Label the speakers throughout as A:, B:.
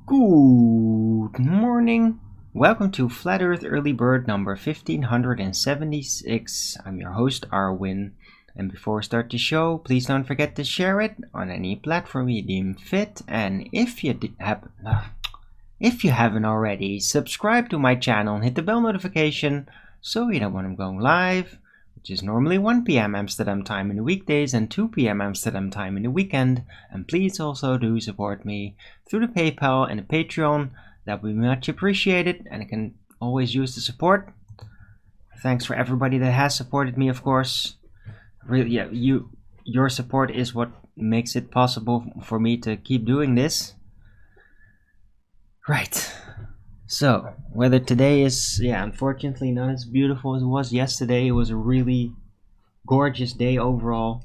A: Good morning. Welcome to Flat Earth Early Bird number 1576. I'm your host, Arwin. And before we start the show, please don't forget to share it on any platform you deem fit. And if you haven't already, subscribe to my channel and hit the bell notification so you know when I'm going live, which is normally 1 p.m. Amsterdam time in the weekdays and 2 p.m. Amsterdam time in the weekend. And please also do support me through the PayPal and the Patreon. That would be much appreciated, and I can always use the support. Thanks for everybody that has supported me, of course. Really, yeah, your support is what makes it possible for me to keep doing this. Right. So, weather today is, unfortunately not as beautiful as it was yesterday. It was a really gorgeous day overall.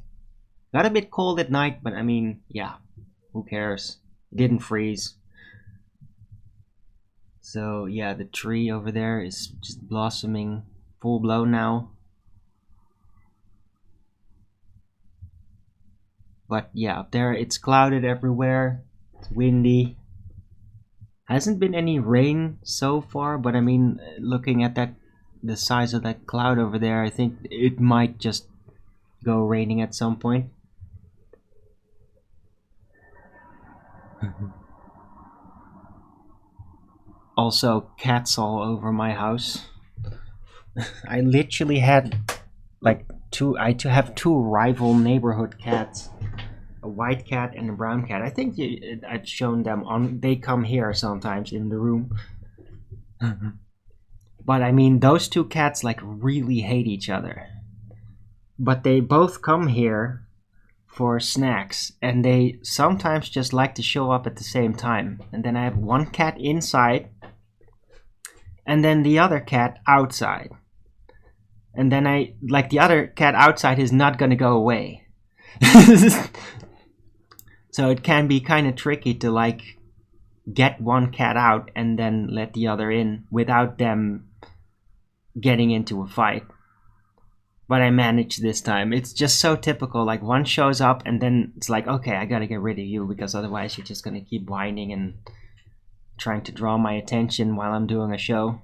A: Got a bit cold at night, but I mean, yeah, who cares? It didn't freeze. So, yeah, the tree over there is just blossoming full blown now. But yeah, up there it's clouded everywhere. It's windy. Hasn't been any rain so far, but I mean, looking at the size of that cloud over there, I think it might just go raining at some point. Also, cats all over my house. I literally had I have two rival neighborhood cats. A white cat and a brown cat. I think I've shown them on. They come here sometimes in the room. But I mean, those two cats like really hate each other. But they both come here for snacks, and they sometimes just like to show up at the same time. And then I have one cat inside, and then the other cat outside. And then the other cat outside is not gonna go away. So it can be kind of tricky to like get one cat out and then let the other in without them getting into a fight. But I managed this time. It's just so typical. Like one shows up and then it's like, okay, I gotta get rid of you because otherwise you're just gonna keep whining and trying to draw my attention while I'm doing a show.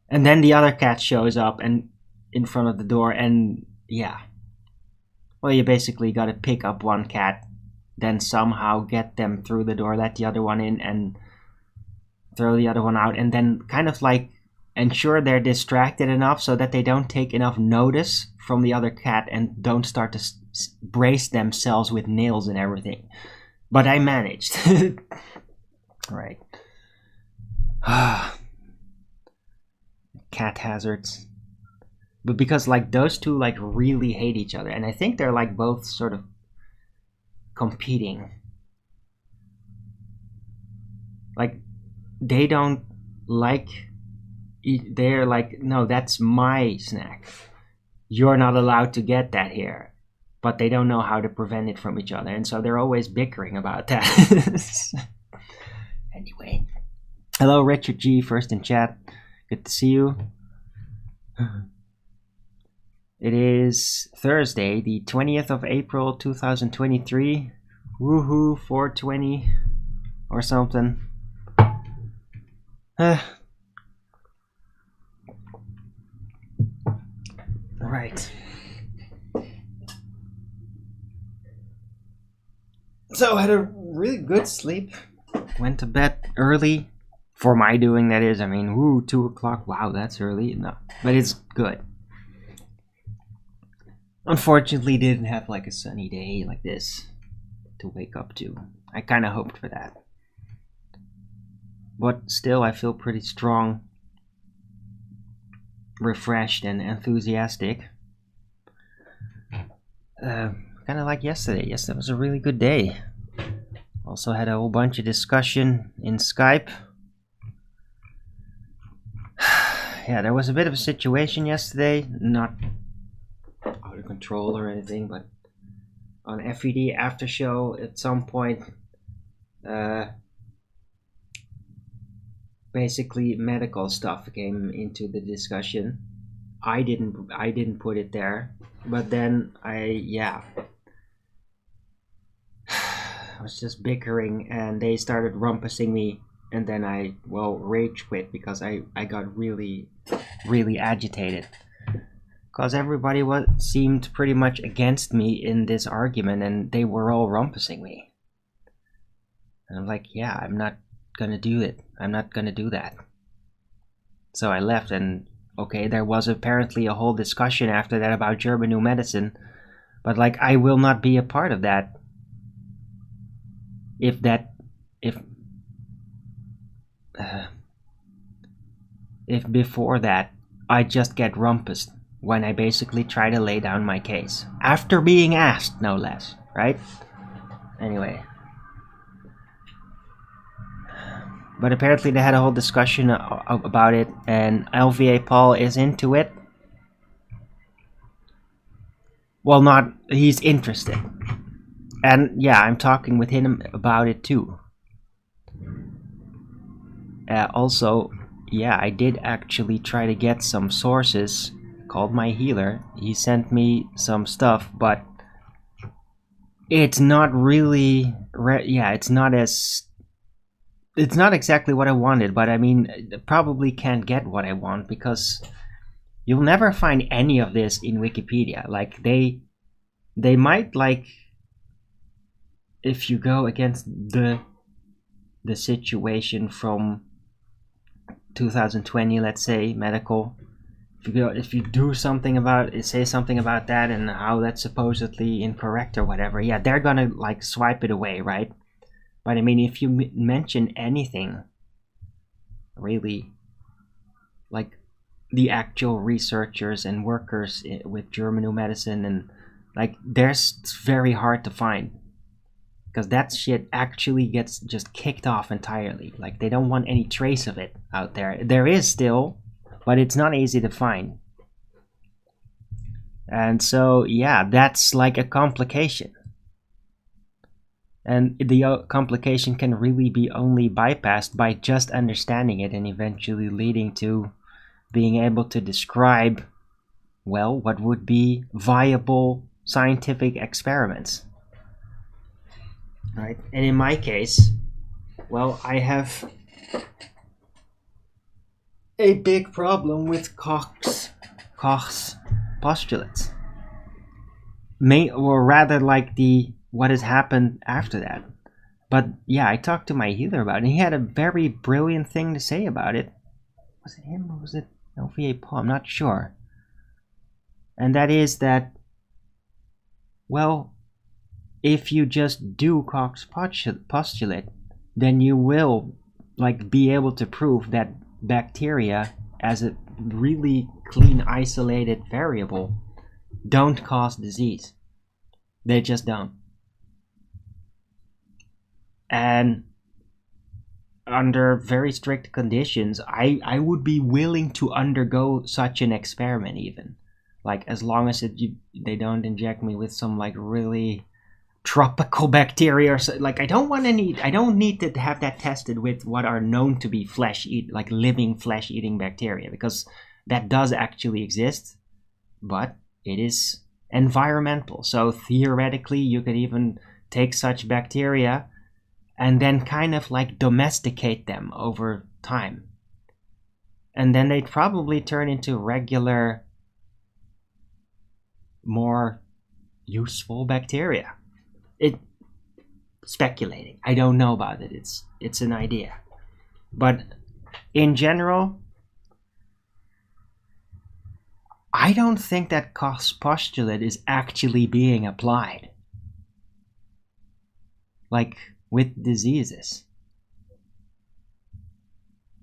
A: And then the other cat shows up and in front of the door, and yeah. Well, you basically gotta pick up one cat, then somehow get them through the door, let the other one in, and throw the other one out, and then kind of like ensure they're distracted enough so that they don't take enough notice from the other cat and don't start to brace themselves with nails and everything. But I managed. Right. Cat hazards. But because like those two like really hate each other, and I think they're like both sort of competing. Like they don't like, they're like, no, that's my snack, you're not allowed to get that here, but they don't know how to prevent it from each other, and so they're always bickering about that. Anyway, hello Richard G, first in chat, good to see you. It is Thursday, the 20th of April, 2023. Woohoo, 420 or something. Right. So I had a really good sleep. Went to bed early. For my doing, that is. I mean, 2 o'clock. Wow, that's early. No, but it's good. unfortunately didn't have like a sunny day like this to wake up to. I kind of hoped for that. But still, I feel pretty strong, refreshed, and enthusiastic. Kind of like yesterday. Yesterday was a really good day. Also had a whole bunch of discussion in Skype. Yeah, there was a bit of a situation yesterday, not out of control or anything, but on FED after show at some point, basically medical stuff came into the discussion. I didn't put it there, but then I was just bickering and they started rumpusing me, and then I rage quit because I got really agitated because everybody seemed pretty much against me in this argument, and they were all rumpusing me, and I'm like, yeah, I'm not gonna do it. I'm not gonna do that. So I left, and okay, there was apparently a whole discussion after that about German new medicine, but like, I will not be a part of that if before that I just get rumpused when I basically try to lay down my case after being asked, no less, right? Anyway, but apparently they had a whole discussion about it, and LVA Paul is into it. Well, not, he's interested. And yeah, I'm talking with him about it too. Also, yeah, I did actually try to get some sources, called my healer. He sent me some stuff, but it's not really, it's not exactly what I wanted, but I mean, probably can't get what I want because you'll never find any of this in Wikipedia. Like, they might, like, if you go against the situation from 2020, let's say, medical, if you do something about it, say something about that and how that's supposedly incorrect or whatever, yeah, they're gonna like swipe it away, right? But I mean, if you mention anything, really, like the actual researchers and workers with German new medicine, and like, it's very hard to find, because that shit actually gets just kicked off entirely. Like, they don't want any trace of it out there. There is still, but it's not easy to find. And so, yeah, that's like a complication. And the complication can really be only bypassed by just understanding it, and eventually leading to being able to describe, well, what would be viable scientific experiments. Right? And in my case, well, I have a big problem with Koch's postulates. Or rather, like, what has happened after that. But yeah, I talked to my healer about it, and he had a very brilliant thing to say about it. Was it him or was it LVA Paul? I'm not sure. And that is that, well, if you just do Koch's postulate, then you will like be able to prove that bacteria, as a really clean, isolated variable, don't cause disease. They just don't. And under very strict conditions, I would be willing to undergo such an experiment, even, like, as long as they don't inject me with some like really tropical bacteria or so. Like, I don't need to have that tested with what are known to be living flesh-eating bacteria, because that does actually exist, but it is environmental. So theoretically, you could even take such bacteria and then kind of like domesticate them over time, and then they'd probably turn into regular, more useful bacteria. Speculating. I don't know about it. It's an idea. But in general, I don't think that postulate is actually being applied. Like with diseases.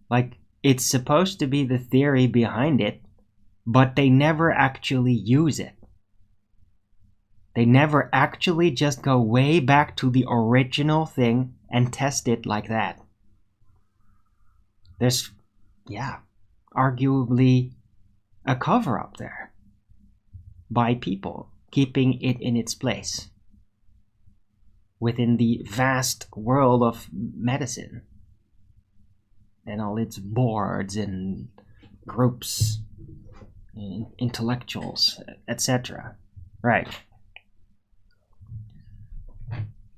A: Like it's supposed to be the theory behind it, but they never actually use it. They never actually just go way back to the original thing and test it like that. There's, arguably a cover-up there by people keeping it in its place within the vast world of medicine and all its boards and groups, and intellectuals, etc. Right.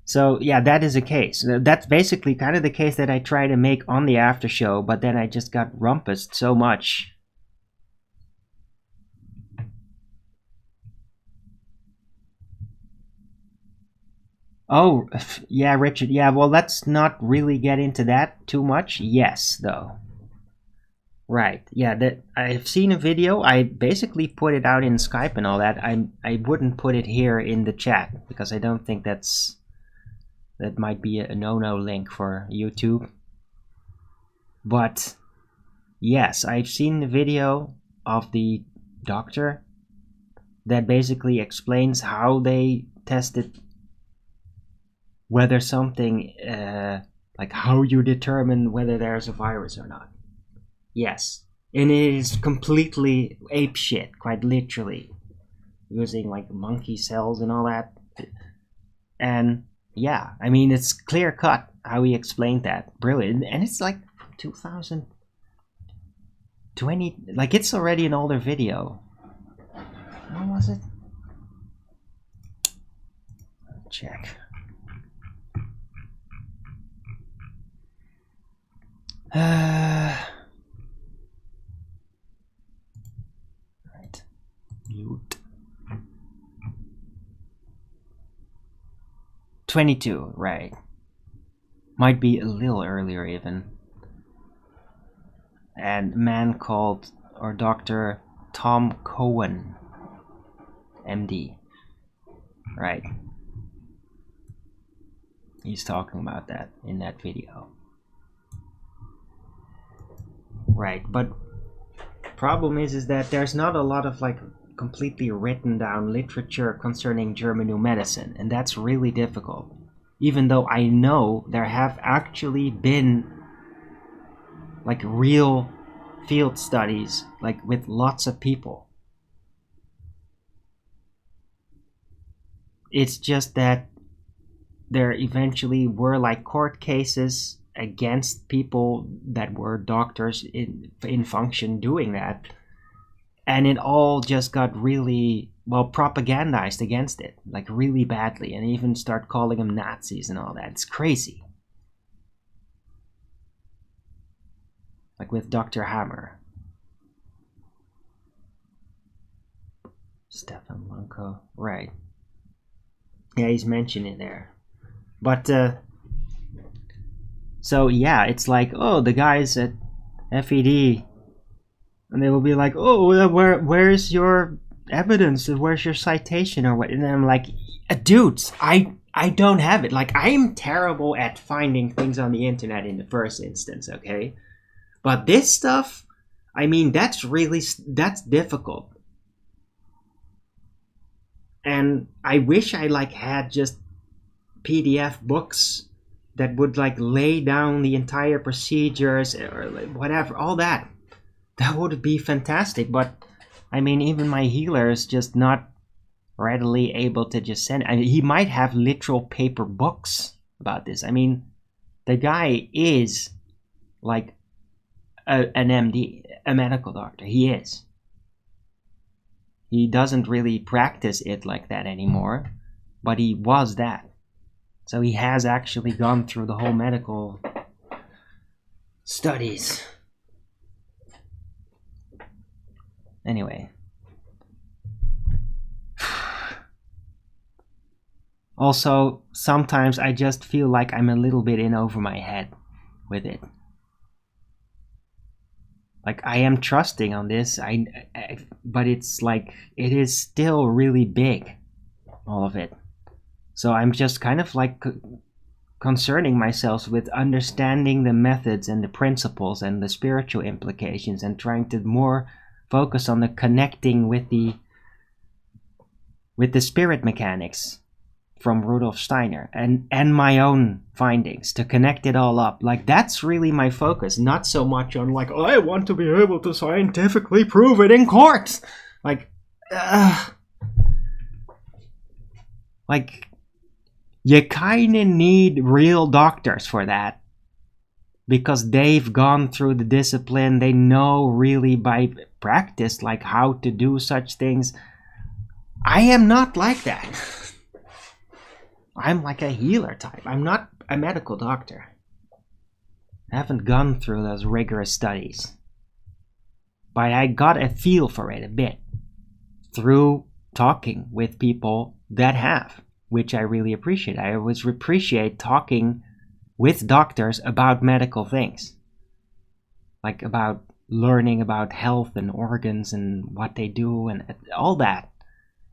A: So yeah, that is a case. That's basically kind of the case that I try to make on the after show, but then I just got rumpused so much. Oh, yeah, Richard. Yeah, well, let's not really get into that too much. Yes, though. Right. Yeah, that I've seen a video. I basically put it out in Skype and all that. I wouldn't put it here in the chat because I don't think that might be a no-no link for YouTube. But yes, I've seen the video of the doctor that basically explains how they tested whether something, like how you determine whether there's a virus or not. Yes, and it is completely apeshit, quite literally, using like monkey cells and all that. And yeah, I mean, it's clear cut how he explained that. Brilliant. And it's like 2020, like it's already an older video. When was it? Check. Right. Mute. 22, right. Might be a little earlier even. And a man called, or Dr. Tom Cohen, MD. Right. He's talking about that in that video. Right, but problem is that there's not a lot of like completely written down literature concerning German new medicine, and that's really difficult. Even though I know there have actually been like real field studies, like with lots of people. It's just that there eventually were like court cases against people that were doctors in function doing that, and it all just got really well propagandized against it, like really badly, and even start calling them Nazis and all that. It's crazy. Like with Dr. Hammer, Stefan Blanco, right? Yeah, he's mentioned in there, but so yeah, it's like, oh, the guys at FED, and they will be like, oh, where's your evidence? Where's your citation or what? And I'm like, dudes, I don't have it. Like, I'm terrible at finding things on the internet in the first instance, okay? But this stuff, I mean, that's difficult. And I wish I like had just PDF books that would like lay down the entire procedures or like whatever, all that. That would be fantastic. But I mean, even my healer is just not readily able to just send. I mean, he might have literal paper books about this. I mean, the guy is like an MD, a medical doctor. He is. He doesn't really practice it like that anymore, but he was that. So he has actually gone through the whole medical studies. Anyway. Also, sometimes I just feel like I'm a little bit in over my head with it. Like, I am trusting on this, but it's like, it is still really big, all of it. So I'm just kind of like concerning myself with understanding the methods and the principles and the spiritual implications, and trying to more focus on the connecting with the spirit mechanics from Rudolf Steiner and my own findings, to connect it all up. Like, that's really my focus, not so much on like, I want to be able to scientifically prove it in court. Like you kind of need real doctors for that, because they've gone through the discipline. They know really by practice like how to do such things. I am not like that. I'm like a healer type. I'm not a medical doctor. I haven't gone through those rigorous studies. But I got a feel for it a bit through talking with people that have, which I really appreciate. I always appreciate talking with doctors about medical things. Like about learning about health and organs and what they do and all that.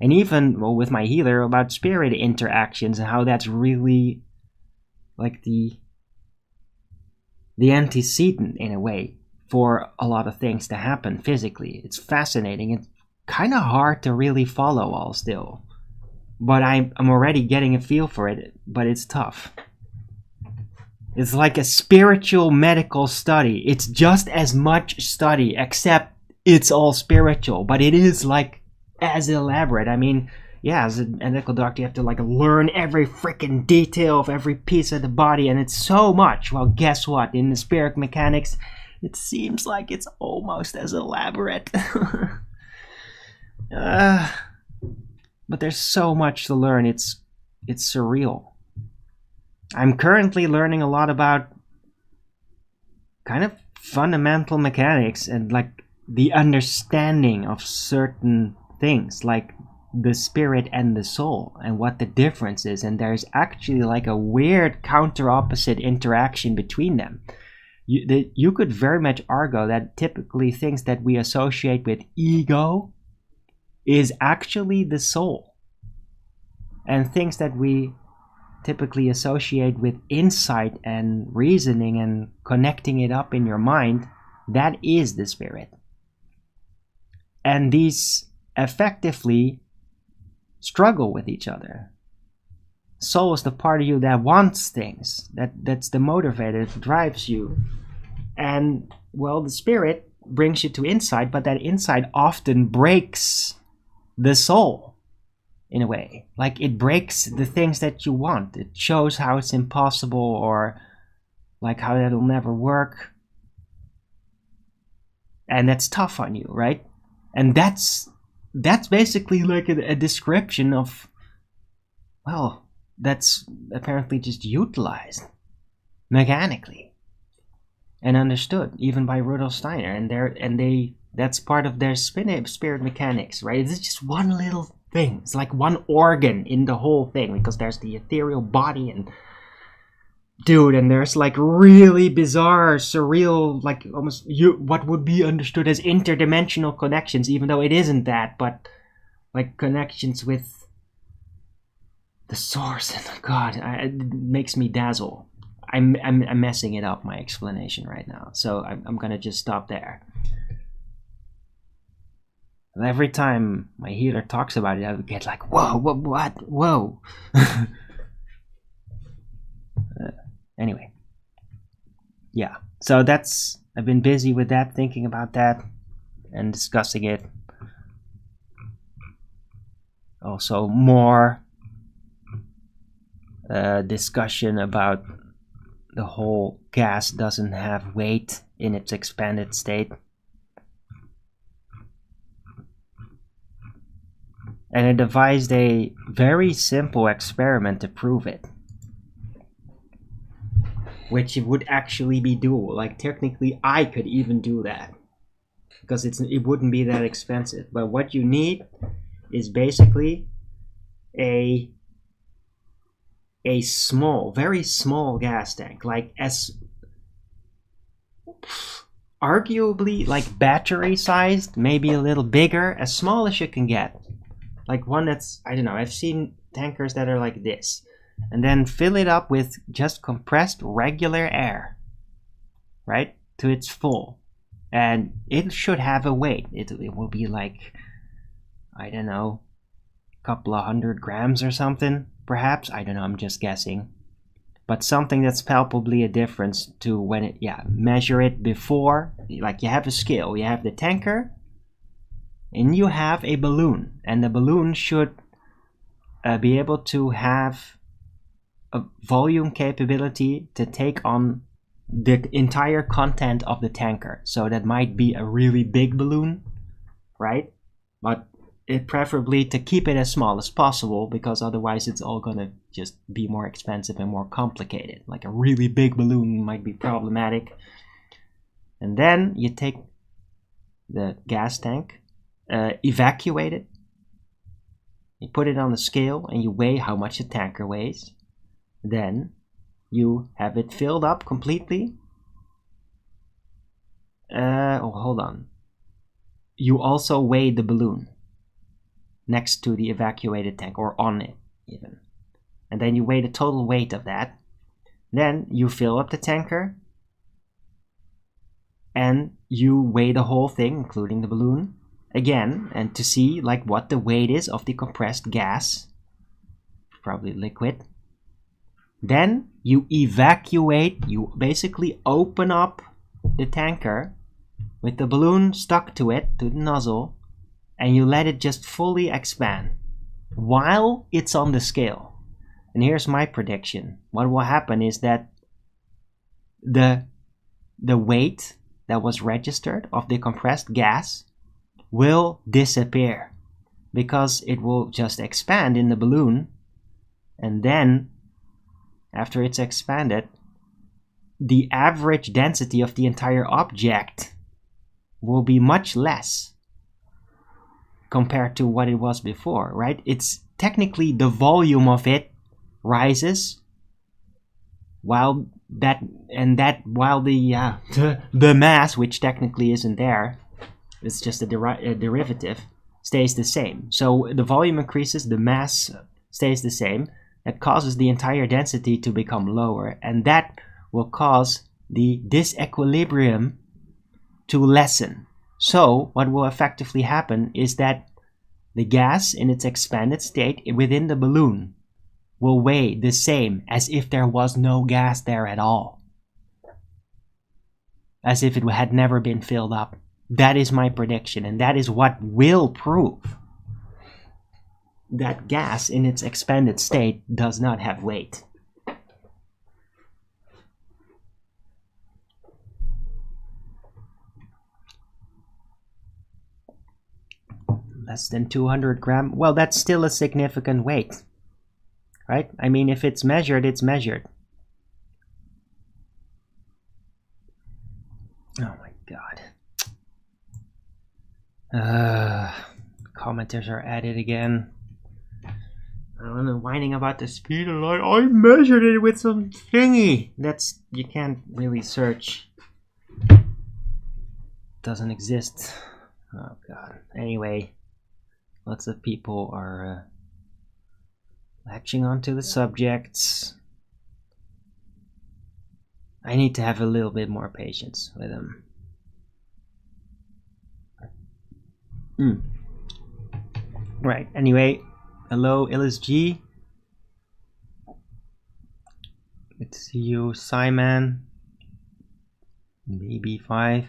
A: And even, well, with my healer, about spirit interactions and how that's really like the antecedent, in a way, for a lot of things to happen physically. It's fascinating. It's kind of hard to really follow all still. But I'm already getting a feel for it, but it's tough. It's like a spiritual medical study. It's just as much study, except it's all spiritual. But it is like as elaborate. I mean, yeah, as a medical doctor, you have to like learn every freaking detail of every piece of the body, and it's so much. Well, guess what? In the spirit mechanics, it seems like it's almost as elaborate. But there's so much to learn. It's surreal. I'm currently learning a lot about kind of fundamental mechanics and like the understanding of certain things, like the spirit and the soul, and what the difference is. And there's actually like a weird counter-opposite interaction between them. You could very much argue that typically things that we associate with ego is actually the soul, and things that we typically associate with insight and reasoning and connecting it up in your mind, that is the spirit. And these effectively struggle with each other. Soul is the part of you that wants things, that's the motivator that drives you. And, well, the spirit brings you to insight, but that insight often breaks the soul in a way. Like, it breaks the things that you want. It shows how it's impossible, or like how that'll never work. And that's tough on you, right? And that's basically like a description of, well, that's apparently just utilized mechanically and understood even by Rudolf Steiner, and that's part of their spirit mechanics, right? It's just one little thing. It's like one organ in the whole thing, because there's the ethereal body, and dude, and there's like really bizarre, surreal, like almost what would be understood as interdimensional connections, even though it isn't that, but like connections with the source. And God, it makes me dazzle. I'm messing it up, my explanation right now, so I'm gonna just stop there. And every time my healer talks about it, I would get like, whoa, what, whoa. Anyway, yeah, so I've been busy with that, thinking about that and discussing it. Also more discussion about the whole gas doesn't have weight in its expanded state. And I devised a very simple experiment to prove it, which it would actually be doable. Like, technically I could even do that, because it wouldn't be that expensive. But what you need is basically a small, very small gas tank, like arguably like battery sized, maybe a little bigger, as small as you can get. Like one that's, I don't know, I've seen tankers that are like this. And then fill it up with just compressed regular air, right? To its full. And it should have a weight. It will be like, I don't know, a couple of 100 grams or something, perhaps. I don't know, I'm just guessing. But something that's palpably a difference to when it, measure it before. Like you have a scale, you have the tanker, and you have a balloon. And the balloon should be able to have a volume capability to take on the entire content of the tanker. So that might be a really big balloon, right? But it preferably to keep it as small as possible, because otherwise it's all gonna just be more expensive and more complicated. Like a really big balloon might be problematic. And then you take the gas tank, evacuate it, you put it on the scale and you weigh how much the tanker weighs. Then you have it filled up completely. Hold on. You also weigh the balloon next to the evacuated tank, or on it even. And then you weigh the total weight of that. Then you fill up the tanker and you weigh the whole thing, including the balloon, again, and to see like what the weight is of the compressed gas, probably liquid. Then you evacuate, you basically open up the tanker with the balloon stuck to it, to the nozzle, and you let it just fully expand while it's on the scale. And here's my prediction. What will happen is that the weight that was registered of the compressed gas will disappear, because it will just expand in the balloon, and then after it's expanded, the average density of the entire object will be much less compared to what it was before, right? It's technically the volume of it rises while the mass, which technically isn't there, it's just a derivative, stays the same. So the volume increases, the mass stays the same. That causes the entire density to become lower, and that will cause the disequilibrium to lessen. So what will effectively happen is that the gas in its expanded state within the balloon will weigh the same as if there was no gas there at all, as if it had never been filled up. That is my prediction, and that is what will prove that gas in its expanded state does not have weight. Less than 200 grams. Well, that's still a significant weight, right? I mean, if it's measured, it's measured. Oh my god. Commenters are at it again. I don't know, whining about the speed of light. I measured it with some thingy. That's, you can't really search. Doesn't exist. Oh god. Anyway, lots of people are latching onto the subjects. I need to have a little bit more patience with them. Right, anyway. Hello, LSG. Good to see you, Simon. BB5.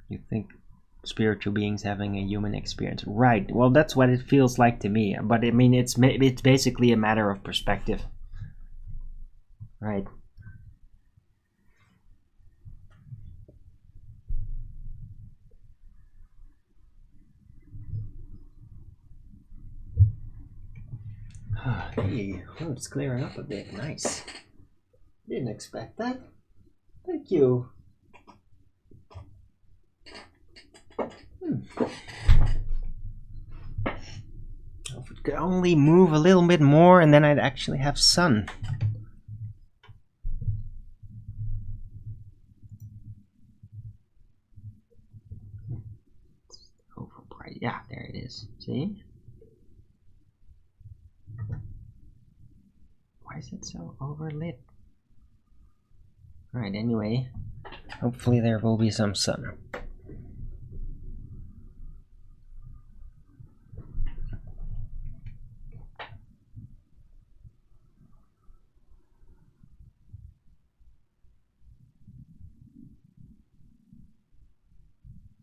A: You think spiritual beings having a human experience? Right, well, that's what it feels like to me. But I mean, it's basically a matter of perspective. Right. Hey, oh, it's clearing up a bit. Nice. Didn't expect that. Thank you. if it could only move a little bit more, and then I'd actually have sun. Overbright. Yeah, there it is. See? Why is it so overlit? Alright, anyway. Hopefully there will be some sun.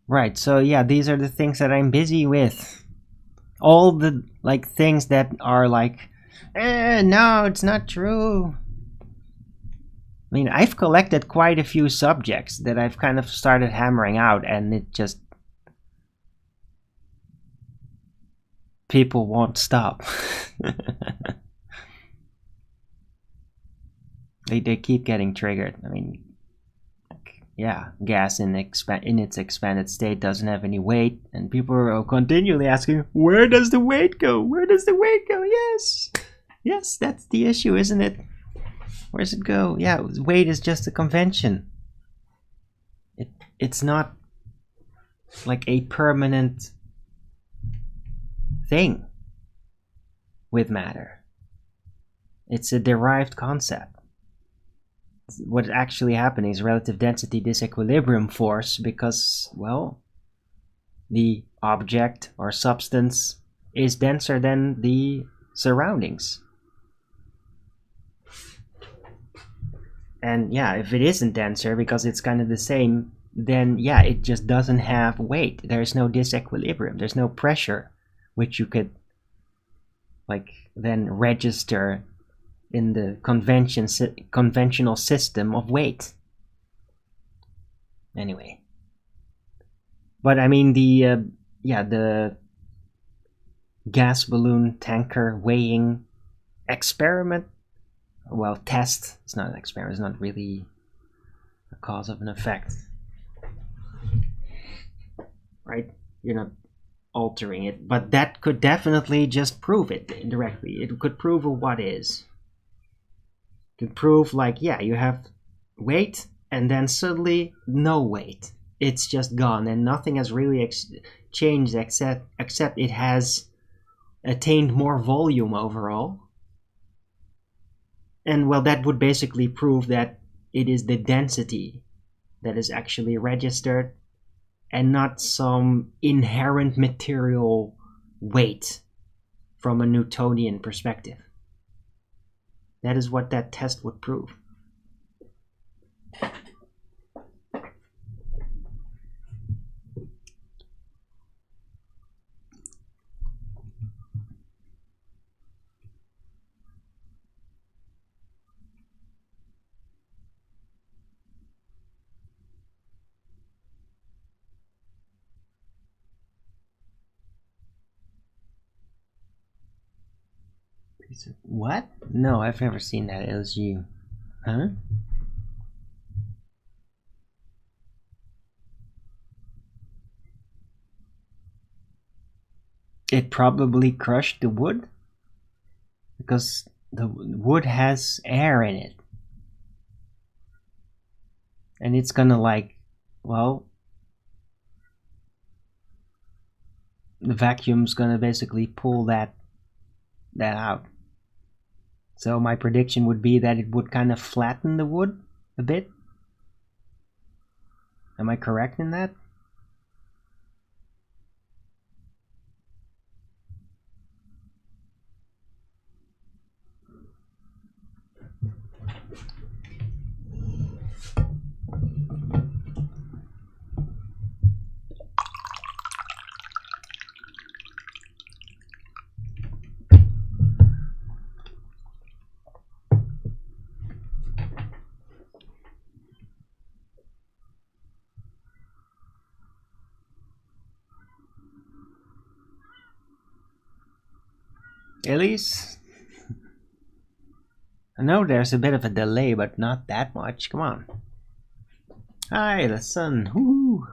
A: Right, so yeah, these are the things that I'm busy with. All the like things that are like, no, it's not true. I mean, I've collected quite a few subjects that I've kind of started hammering out, and it just... people won't stop. They keep getting triggered. I mean, yeah, gas in its expanded state doesn't have any weight, and people are continually asking, where does the weight go? Where does the weight go? Yes! Yes, that's the issue, isn't it? Where does it go? Yeah, weight is just a convention. It's not like a permanent thing with matter. It's a derived concept. What's actually happening is relative density disequilibrium force, because, well, the object or substance is denser than the surroundings. And yeah, if it isn't denser because it's kind of the same, then yeah, it just doesn't have weight. There's no disequilibrium. There's no pressure which you could like then register in the conventional system of weight. Anyway, but I mean the gas balloon tanker weighing experiment, well, test, it's not an experiment, it's not really a cause of an effect, right? You're not altering it, but that could definitely just prove it indirectly. It could prove a what is. To prove like, yeah, you have weight and then suddenly no weight. It's just gone and nothing has really changed except it has attained more volume overall. And well, that would basically prove that it is the density that is actually registered and not some inherent material weight from a Newtonian perspective. That is what that test would prove. What? No, I've never seen that LSU. Huh? It probably crushed the wood because the wood has air in it. And it's gonna like, well, the vacuum's gonna basically pull that out. So my prediction would be that it would kind of flatten the wood a bit. Am I correct in that? Elise? I know there's a bit of a delay, but not that much. Come on. Hi, the sun. Woo!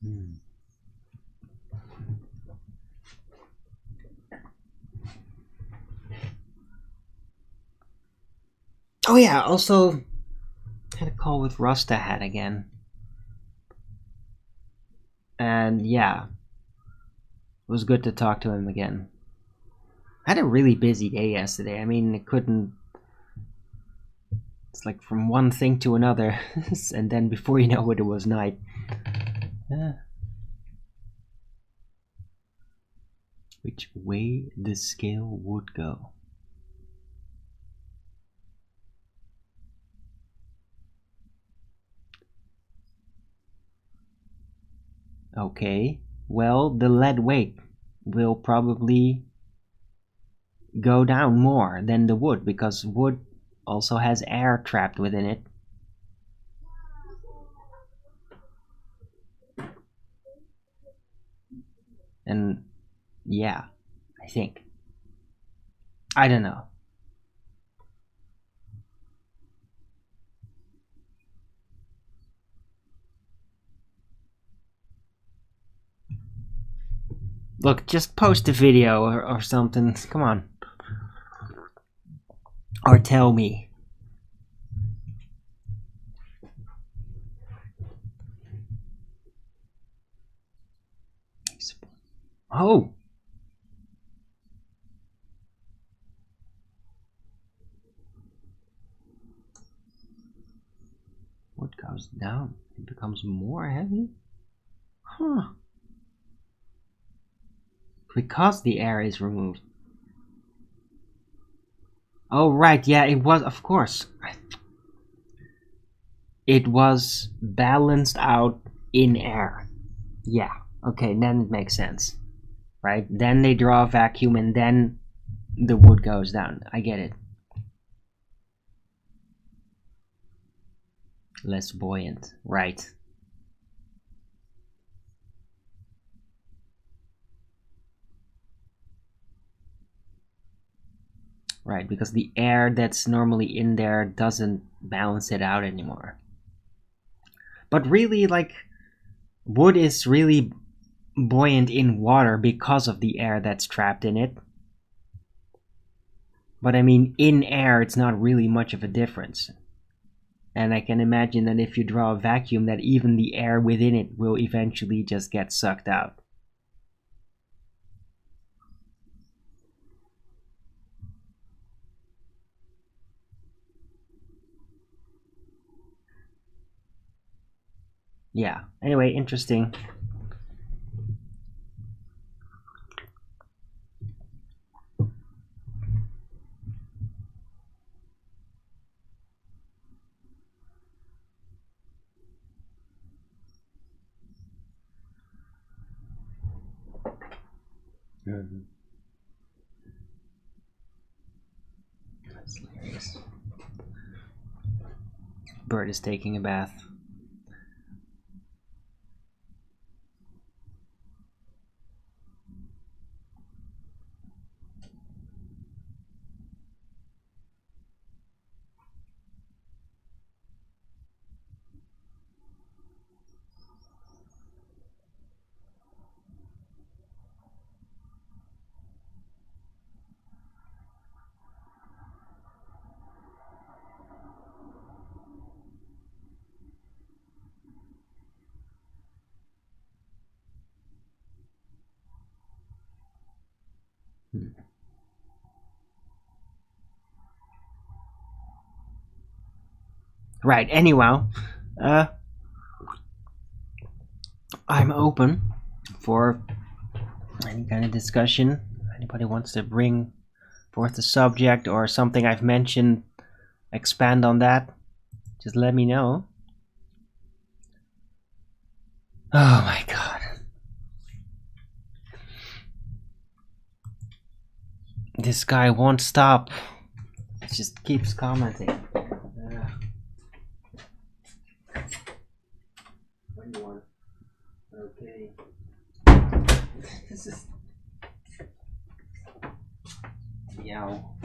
A: Hmm. Oh yeah, also had a call with Rust ahead again. And yeah, it was good to talk to him again. I had a really busy day yesterday. I mean, I couldn't. It's like from one thing to another, and then before you know it, it was night. Which way the scale would go. Okay, well, the lead weight will probably go down more than the wood because wood also has air trapped within it. And yeah, I think. I don't know. Look, just post a video or something. Come on. Or tell me. Oh! What goes down? It becomes more heavy? Huh. Because the air is removed. Oh, right, yeah, it was, of course. It was balanced out in air. Yeah, okay, then it makes sense. Right? Then they draw a vacuum and then the wood goes down. I get it. Less buoyant, right. Right, because the air that's normally in there doesn't balance it out anymore. But really, like, wood is really buoyant in water because of the air that's trapped in it. But I mean, in air, it's not really much of a difference. And I can imagine that if you draw a vacuum, that even the air within it will eventually just get sucked out. Yeah, anyway, interesting. Mm-hmm. That's hilarious. Bird is taking a bath. Right, anyhow, I'm open for any kind of discussion. Anybody wants to bring forth a subject or something I've mentioned, expand on that, just let me know. Oh my god. This guy won't stop. It just keeps commenting. Okay. This is. Yow.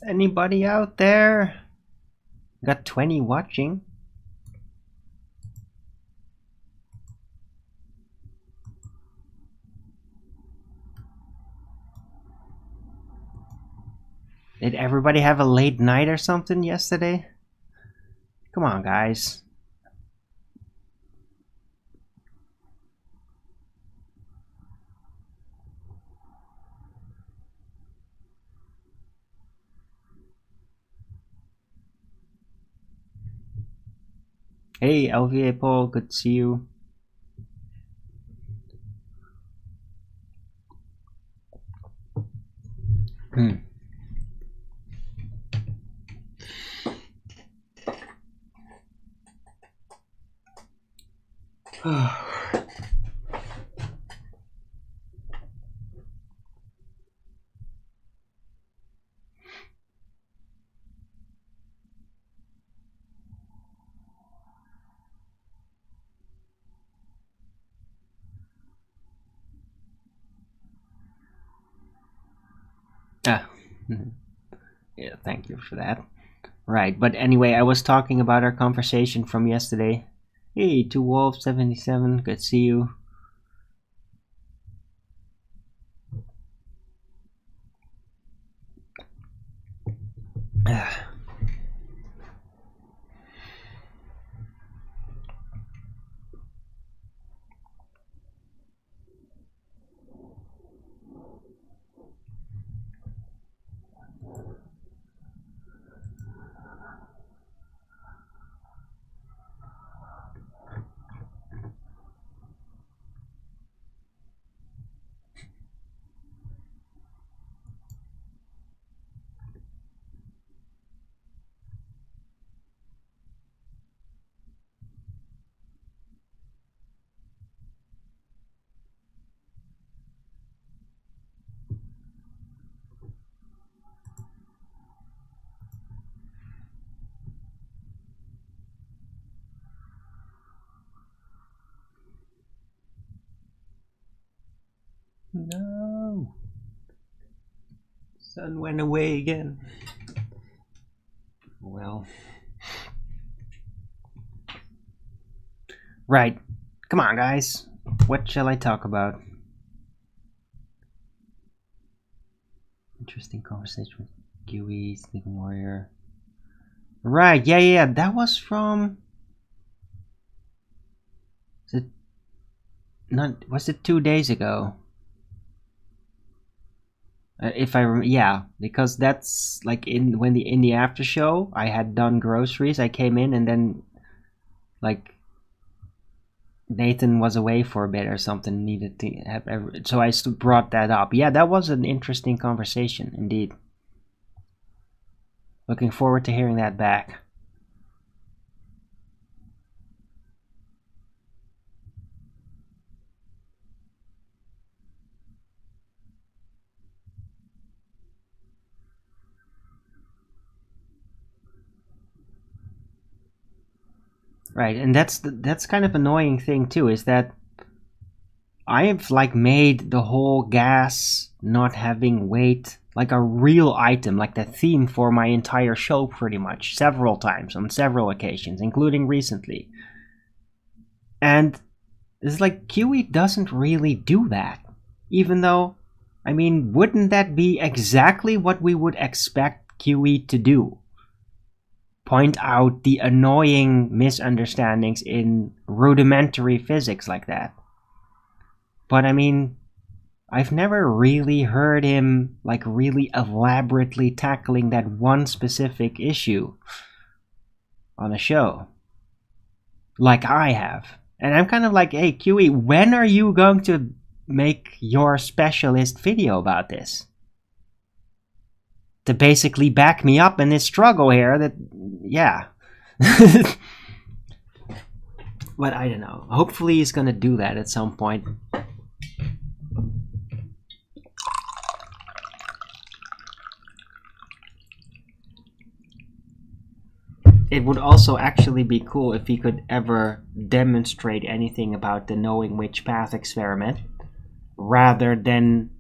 A: Anybody out there? Got 20 watching. Did everybody have a late night or something yesterday? Come on, guys. Hey, LVA Paul, good to see you. Yeah, thank you for that. Right, but anyway, I was talking about our conversation from yesterday. Hey, 2Wolf77, good to see you. No. Sun went away again. Well. Right. Come on, guys. What shall I talk about? Interesting conversation with Kiwi, Sneaking Warrior. Right, yeah, that was from... Was it 2 days ago? If I remember, yeah, because that's like in the after show, I had done groceries. I came in and then, like, Nathan was away for a bit or something. Needed to have, so I brought that up. Yeah, that was an interesting conversation indeed. Looking forward to hearing that back. Right, and that's kind of annoying thing too, is that I have like made the whole gas not having weight like a real item, like the theme for my entire show pretty much, several times on several occasions, including recently. And it's like Kiwi doesn't really do that, even though, I mean, wouldn't that be exactly what we would expect Kiwi to do? Point out the annoying misunderstandings in rudimentary physics like that. But I mean, I've never really heard him like really elaborately tackling that one specific issue on a show like I have. And I'm kind of like, hey Kiwi, when are you going to make your specialist video about this? To basically back me up in this struggle here that, yeah. But I don't know. Hopefully he's gonna do that at some point. It would also actually be cool if he could ever demonstrate anything about the knowing which path experiment, rather than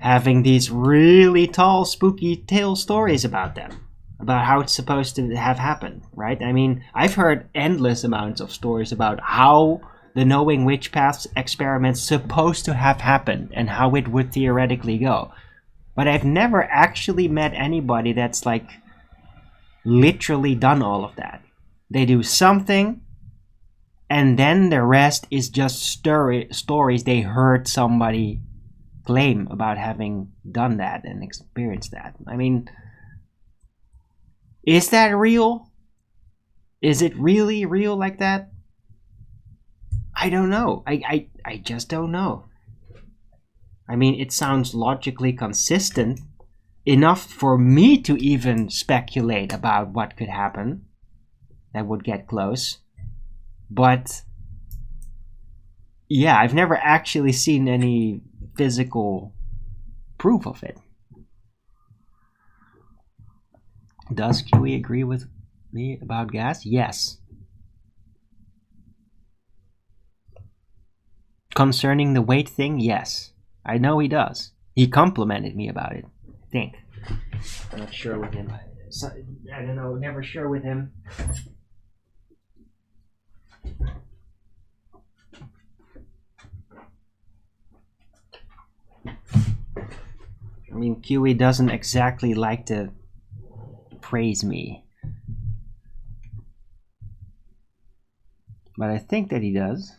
A: having these really tall, spooky tale stories about them, about how it's supposed to have happened, right? I mean, I've heard endless amounts of stories about how the Knowing Which Paths experiment's supposed to have happened and how it would theoretically go. But I've never actually met anybody that's like literally done all of that. They do something, and then the rest is just stories they heard somebody claim about having done that and experienced that. I mean, is that real? Is it really real like that? I don't know. I just don't know. I mean, it sounds logically consistent enough for me to even speculate about what could happen that would get close. But yeah, I've never actually seen any physical proof of it. Does QE agree with me about gas? Yes. Concerning the weight thing, yes. I know he does. He complimented me about it, I think. I'm not sure with him. So, I don't know, never sure with him. I mean, QE doesn't exactly like to praise me, but I think that he does.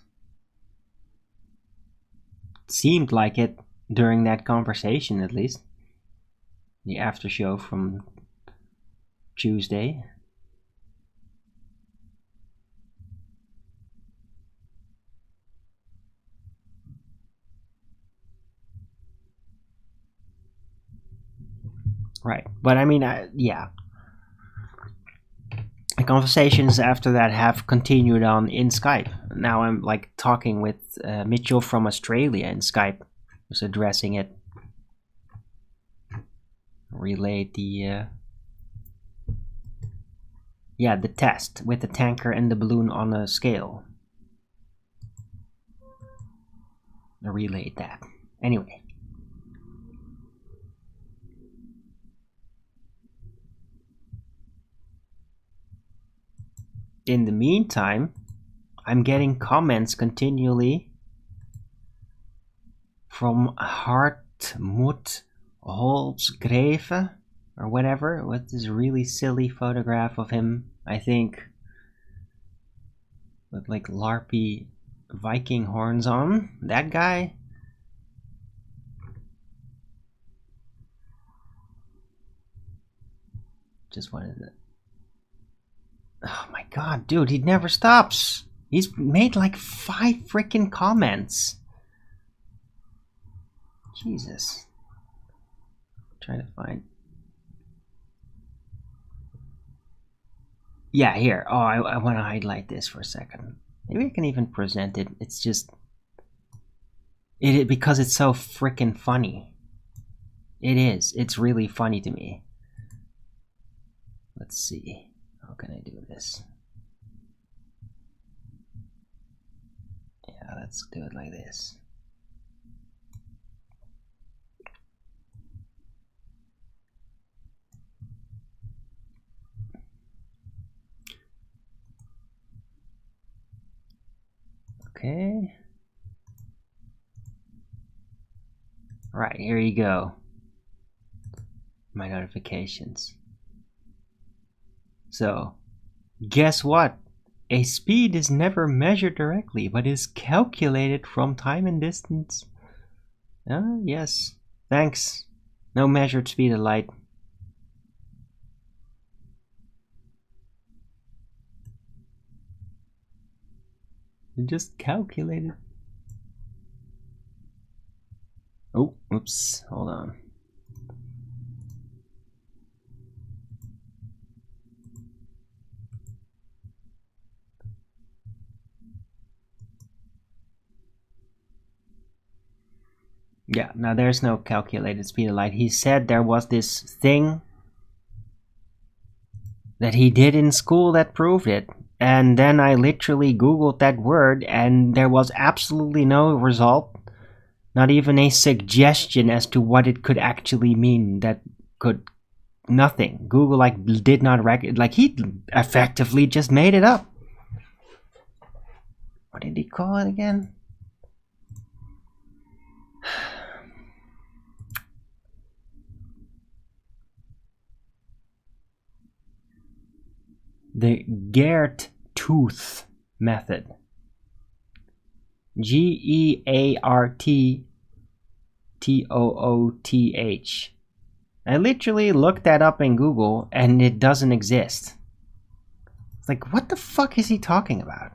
A: Seemed like it during that conversation, at least. The after show from Tuesday. Right, but I mean, yeah. The conversations after that have continued on in Skype. Now I'm like talking with Mitchell from Australia in Skype, who's addressing it. Relayed the yeah, the test with the tanker and the balloon on a scale. I relayed that. Anyway. In the meantime, I'm getting comments continually from Hartmut Holzgreve or whatever, with this really silly photograph of him, I think, with like LARPy Viking horns on. That guy. Just wanted to... Oh my god, dude, he never stops. He's made like 5 freaking comments. Jesus. Trying to find... Yeah, here. Oh, I want to highlight this for a second. Maybe I can even present it. It's just... because it's so freaking funny. It is. It's really funny to me. Let's see. How can I do this? Yeah, let's do it like this. Okay. Right, here you go. My notifications. So, guess what? A speed is never measured directly, but is calculated from time and distance. Yes. Thanks. No measured speed of light. You just calculated. Oh, oops. Hold on. Yeah, now there's no calculated speed of light. He said there was this thing that he did in school that proved it. And then I literally Googled that word and there was absolutely no result. Not even a suggestion as to what it could actually mean. That could nothing. Google like did not like he effectively just made it up. What did he call it again? The Geert-Tooth method. Gearttooth. I literally looked that up in Google and it doesn't exist. It's like, what the fuck is he talking about?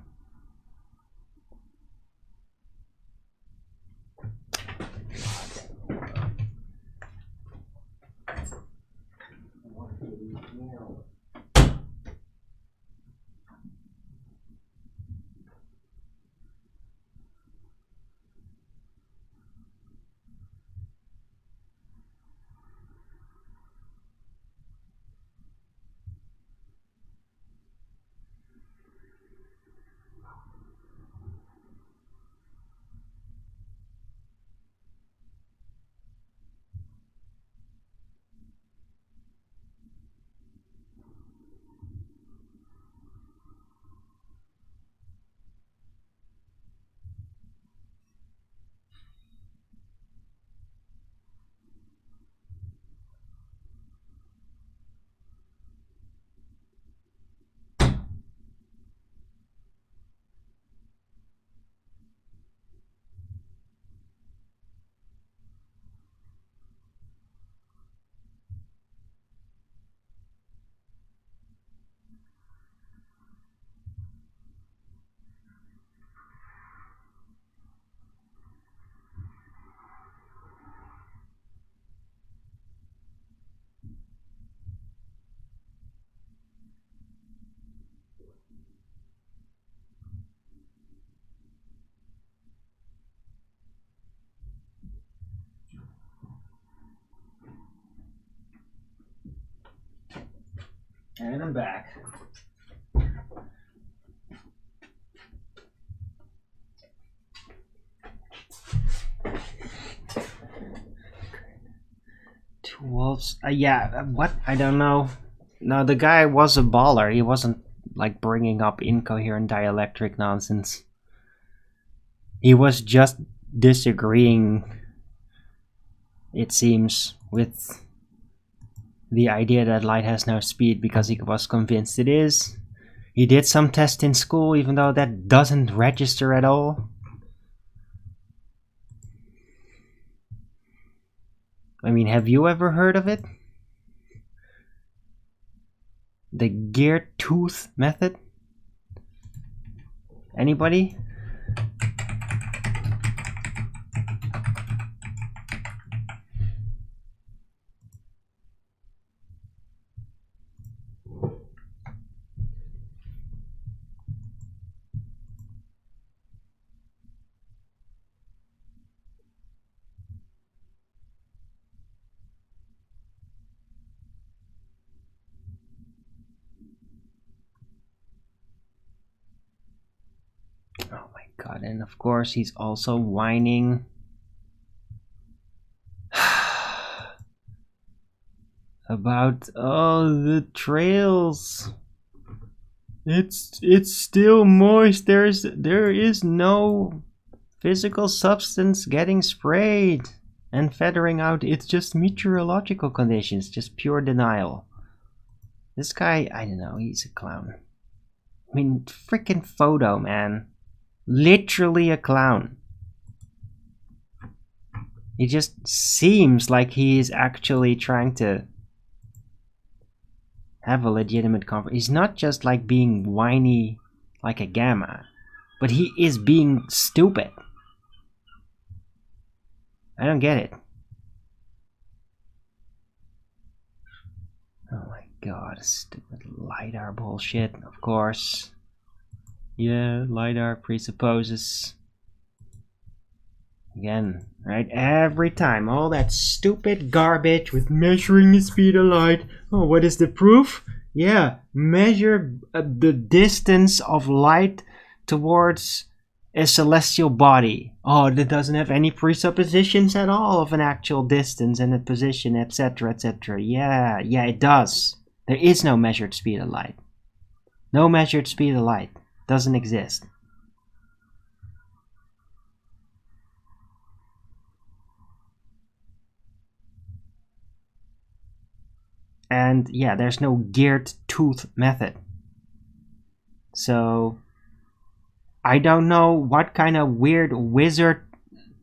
A: And I'm back. Two wolves. Yeah, what? I don't know. No, the guy was a baller. He wasn't like bringing up incoherent dielectric nonsense. He was just disagreeing, it seems, with the idea that light has no speed because he was convinced it is. He did some tests in school, even though that doesn't register at all. I mean, have you ever heard of it? The Geert-Tooth method? Anybody? Oh my god, and of course he's also whining. About the trails. It's still moist. There is no physical substance getting sprayed and feathering out. It's just meteorological conditions, just pure denial. This guy, I don't know, he's a clown. I mean, freaking photo, man. Literally a clown. It just seems like he is actually trying to have a legitimate conversation. He's not just like being whiny like a gamma, but he is being stupid. I don't get it. Oh my god, stupid LiDAR bullshit, of course. Yeah, LiDAR presupposes. Again, right? Every time, all that stupid garbage with measuring the speed of light. Oh, what is the proof? Yeah, measure the distance of light towards a celestial body. Oh, that doesn't have any presuppositions at all of an actual distance and a position, etc., etc. Yeah, it does. There is no measured speed of light. No measured speed of light. Doesn't exist. And yeah, there's no geared tooth method. So I don't know what kind of weird wizard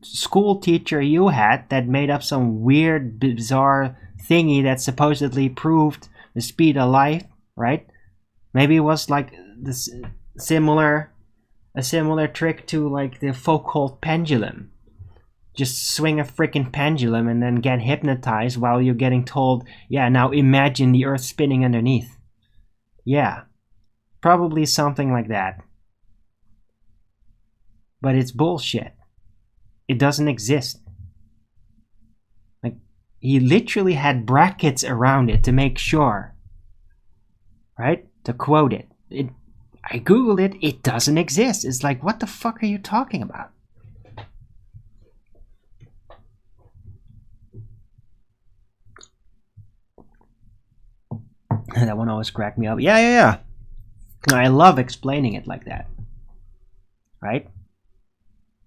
A: school teacher you had that made up some weird, bizarre thingy that supposedly proved the speed of light, right? Maybe it was like this a similar trick to like the Foucault pendulum. Just swing a freaking pendulum and then get hypnotized while you're getting told, yeah, now imagine the earth spinning underneath. Yeah, probably something like that. But it's bullshit. It doesn't exist. Like, he literally had brackets around it to make sure. Right? To quote it. I googled it, it doesn't exist. It's like, what the fuck are you talking about? That one always cracked me up. Yeah. I love explaining it like that. Right?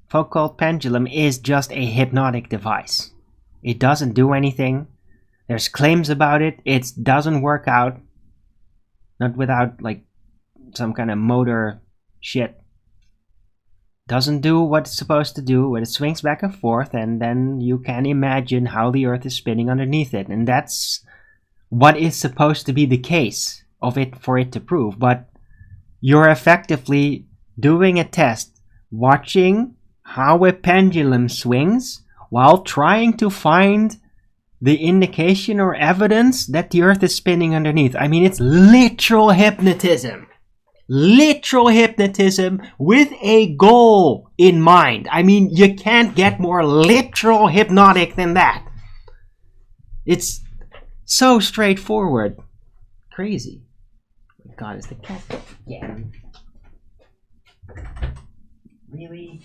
A: Foucault pendulum is just a hypnotic device. It doesn't do anything. There's claims about it. It doesn't work out. Not without like some kind of motor shit. Doesn't do what it's supposed to do, when it swings back and forth, and then you can imagine how the earth is spinning underneath it. And that's what is supposed to be the case of it for it to prove. But you're effectively doing a test, watching how a pendulum swings while trying to find the indication or evidence that the earth is spinning underneath. I mean, it's literal hypnotism. Literal hypnotism with a goal in mind. I mean, you can't get more literal hypnotic than that. It's so straightforward. Crazy. Oh my God, is the cat again? Really?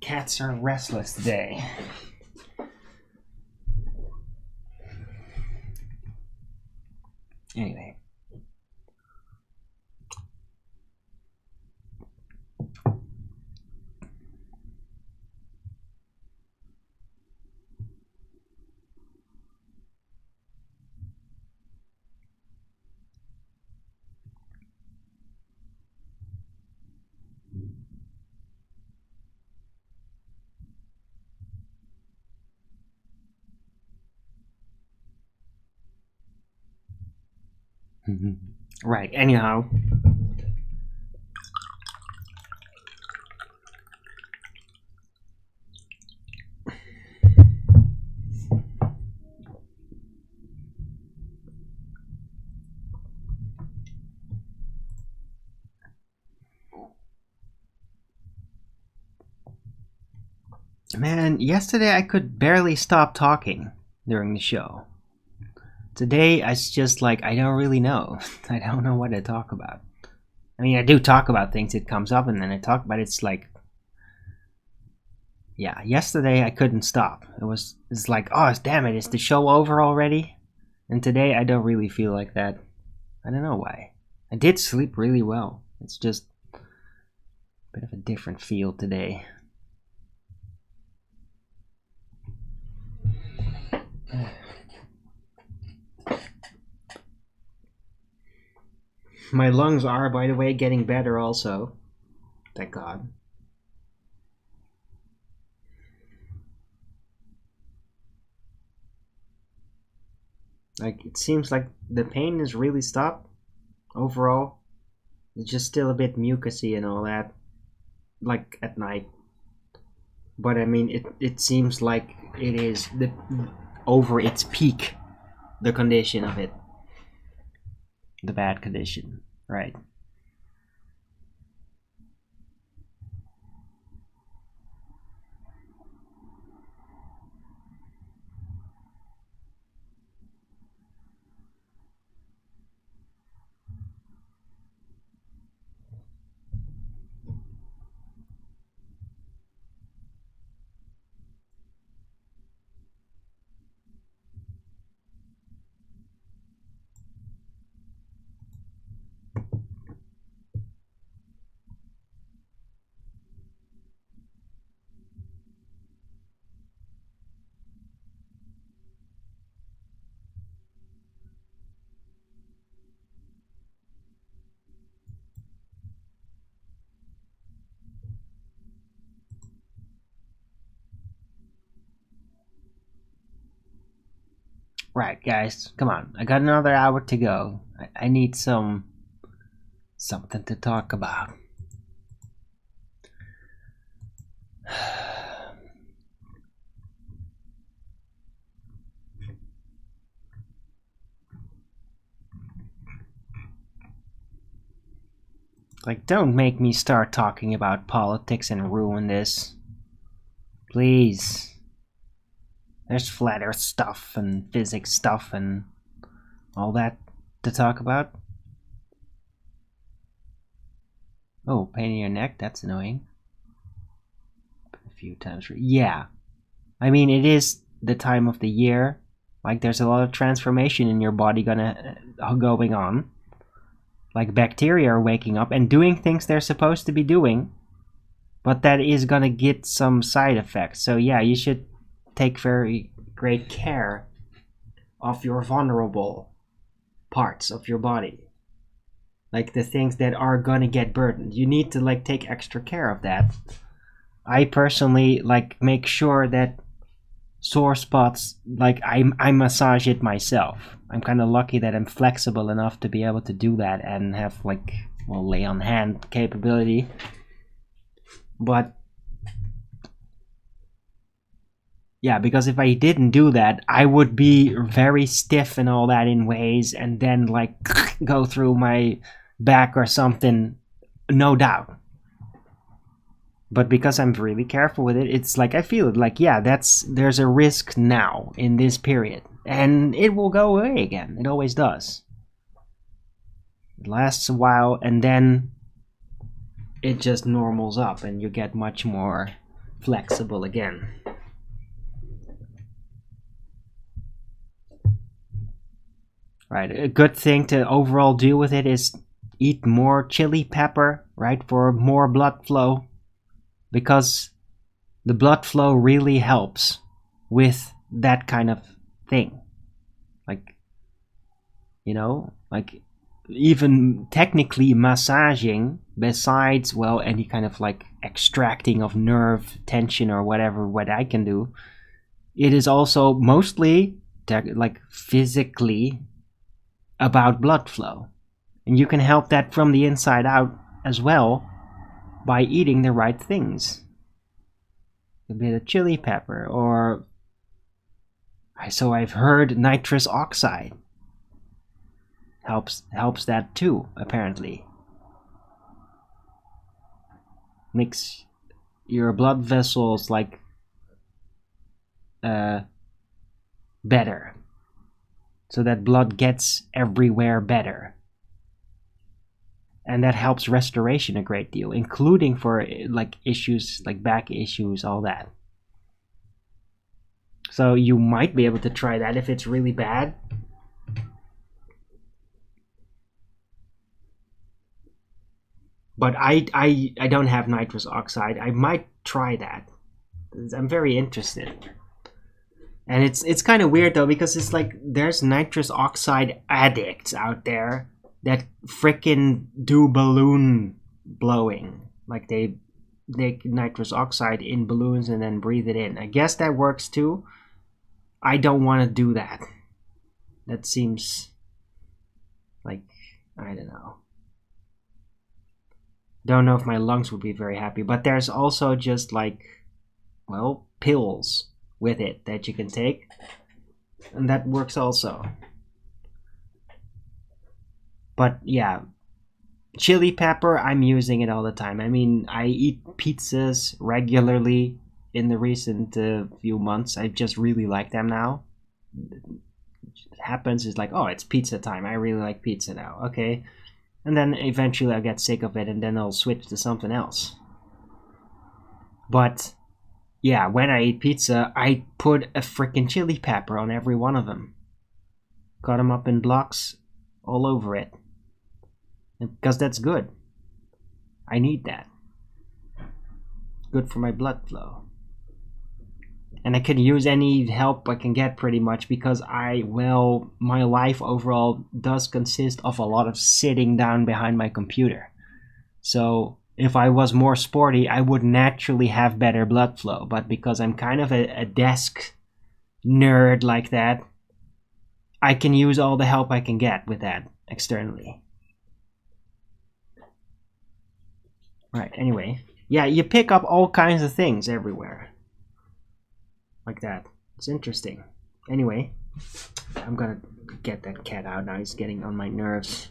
A: Cats are restless today. Anyway. Right, anyhow. Man, yesterday I could barely stop talking during the show. Today, it's just like, I don't really know. I don't know what to talk about. I mean, I do talk about things, it comes up, and then I talk, but it's like... Yeah, yesterday I couldn't stop. It's like, oh, damn it, is the show over already? And today I don't really feel like that. I don't know why. I did sleep really well. It's just a bit of a different feel today. My lungs are, by the way, getting better also. Thank God. Like, it seems like the pain has really stopped overall. It's just still a bit mucusy and all that, like at night. But I mean, it seems like it is over its peak, the condition of it. The bad condition, right? Right, guys, come on. I got another hour to go. I need something to talk about. Like, don't make me start talking about politics and ruin this. Please. There's flat earth stuff and physics stuff and all that to talk about. Oh, pain in your neck? That's annoying. A few times. Yeah. I mean, it is the time of the year. Like, there's a lot of transformation in your body going on. Like, bacteria are waking up and doing things they're supposed to be doing. But that is gonna get some side effects. So yeah, you should take very great care of your vulnerable parts of your body. Like the things that are gonna get burdened. You need to like take extra care of that. I personally like make sure that sore spots, like I massage it myself. I'm kind of lucky that I'm flexible enough to be able to do that and have like, well, lay on hand capability. But yeah, because if I didn't do that, I would be very stiff and all that in ways, and then like go through my back or something, no doubt. But because I'm really careful with it, it's like I feel it like, yeah, there's a risk now in this period, and it will go away again. It always does. It lasts a while, and then it just normals up and you get much more flexible again. Right, a good thing to overall do with it is eat more chili pepper, right, for more blood flow, because the blood flow really helps with that kind of thing. Like, you know, like even technically massaging, besides, well, any kind of like extracting of nerve tension or whatever, what I can do, it is also mostly like physically about blood flow. And you can help that from the inside out as well by eating the right things. A bit of chili pepper, or so I've heard nitrous oxide helps that too, apparently. Makes your blood vessels like better, so that blood gets everywhere better, and that helps restoration a great deal, including for like issues like back issues, all that. So you might be able to try that if it's really bad. But I don't have nitrous oxide. I might try that. I'm very interested. And it's kind of weird though, because it's like there's nitrous oxide addicts out there that frickin' do balloon blowing. Like they nitrous oxide in balloons and then breathe it in. I guess that works too. I don't want to do that. That seems like, I don't know. Don't know if my lungs would be very happy. But there's also just like, well, pills with it that you can take, and that works also. But yeah, chili pepper, I'm using it all the time. I mean, I eat pizzas regularly in the recent few months. I just really like them now. It happens, it's like, oh, it's pizza time. I really like pizza now. Okay. And then eventually I'll get sick of it, and then I'll switch to something else. But yeah, when I eat pizza, I put a freaking chili pepper on every one of them. Cut them up in blocks all over it. Because that's good. I need that. Good for my blood flow. And I can use any help I can get pretty much, because my life overall does consist of a lot of sitting down behind my computer. So if I was more sporty, I would naturally have better blood flow. But because I'm kind of a desk nerd like that, I can use all the help I can get with that externally. Right, anyway. Yeah, you pick up all kinds of things everywhere. Like that. It's interesting. Anyway, I'm gonna get that cat out now. He's getting on my nerves.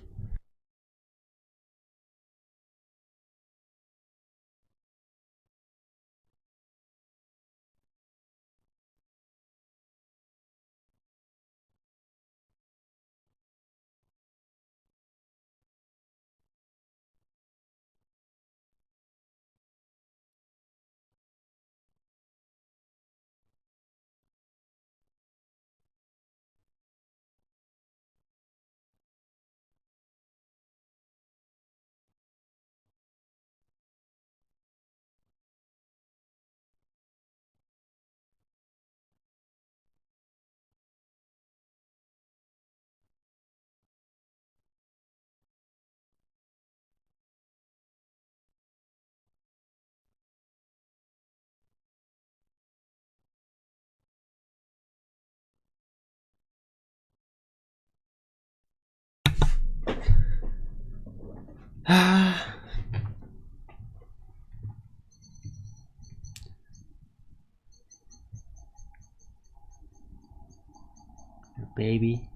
A: Baby.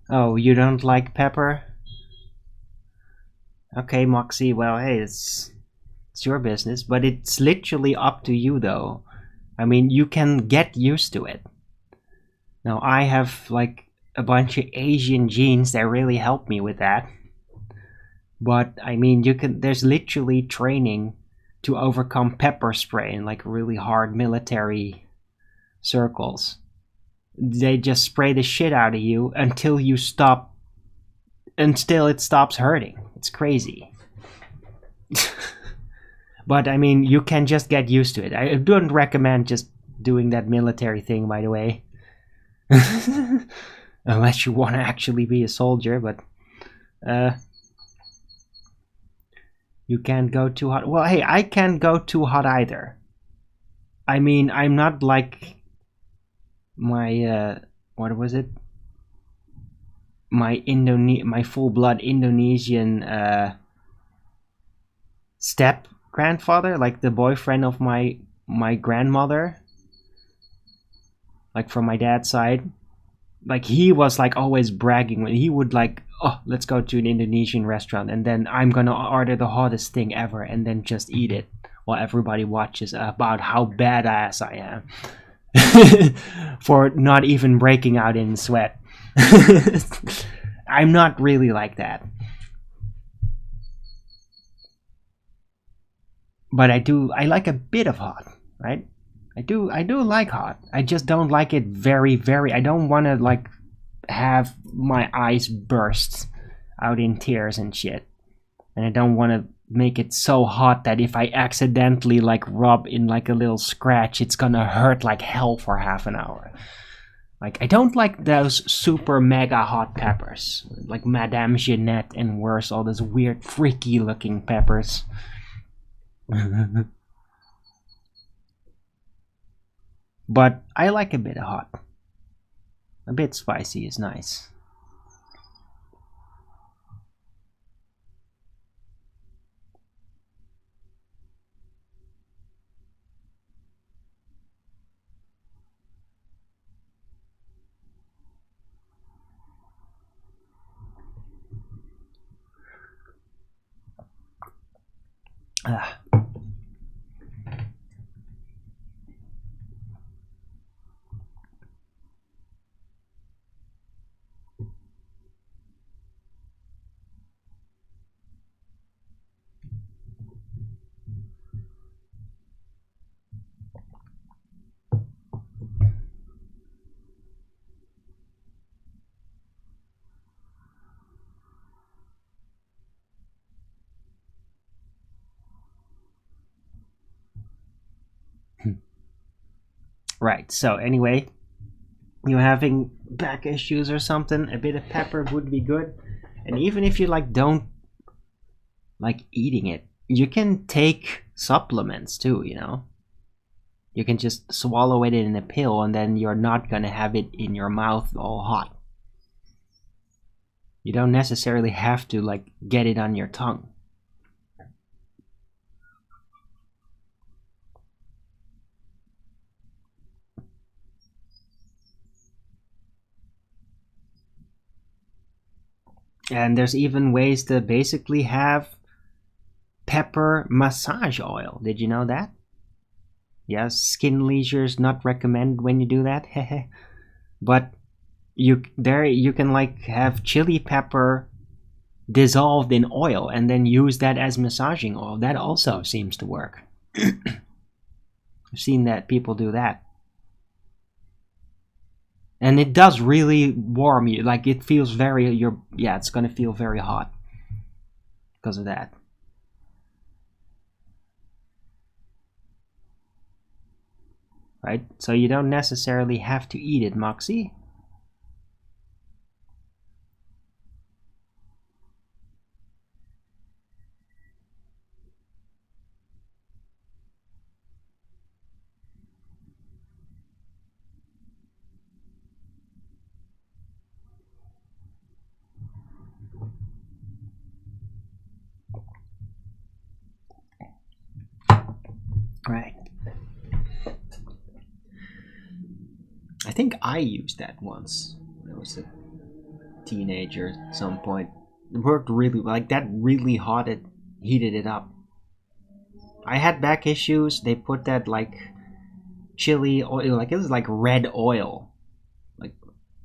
A: Oh, you don't like pepper? Okay, Moxie, well, hey, it's your business, but it's literally up to you, though. I mean, you can get used to it. Now, I have, like, a bunch of Asian genes that really help me with that. But, I mean, there's literally training to overcome pepper spray in, like, really hard military circles. They just spray the shit out of you until you stop, until it stops hurting. It's crazy. But I mean, you can just get used to it. I don't recommend just doing that military thing, by the way. Unless you want to actually be a soldier, but you can't go too hot. Well, hey, I can't go too hot either. I mean, I'm not like my what was it? My full-blood Indonesian step grandfather, like the boyfriend of my grandmother, like from my dad's side. Like, he was like always bragging when he would like, oh, let's go to an Indonesian restaurant and then I'm gonna order the hottest thing ever and then just eat it while everybody watches about how badass I am for not even breaking out in sweat. I'm not really like that. But I like a bit of hot, right? I do like hot. I just don't like it very, I don't want to like have my eyes burst out in tears and shit. And I don't want to make it so hot that if I accidentally like rub in like a little scratch, it's gonna hurt like hell for half an hour. Like, I don't like those super mega hot peppers. Like Madame Jeanette and worse, all those weird freaky looking peppers. But I like a bit of hot. A bit spicy is nice. Ah. Right, so anyway, you're having back issues or something, a bit of pepper would be good. And even if you like don't like eating it, you can take supplements too, you know. You can just swallow it in a pill and then you're not gonna have it in your mouth all hot. You don't necessarily have to like get it on your tongue. And there's even ways to basically have pepper massage oil. Did you know that? Yes, skin leisures not recommended when you do that. But you can like have chili pepper dissolved in oil and then use that as massaging oil. That also seems to work. I've seen that people do that. And it does really warm you. Like it feels very it's gonna feel very hot because of that. Right? So you don't necessarily have to eat it, Moxie. Right. I think I used that once when I was a teenager at some point. It worked really like that. Really heated it up. I had back issues. They put that like chili oil, like it was like red oil, like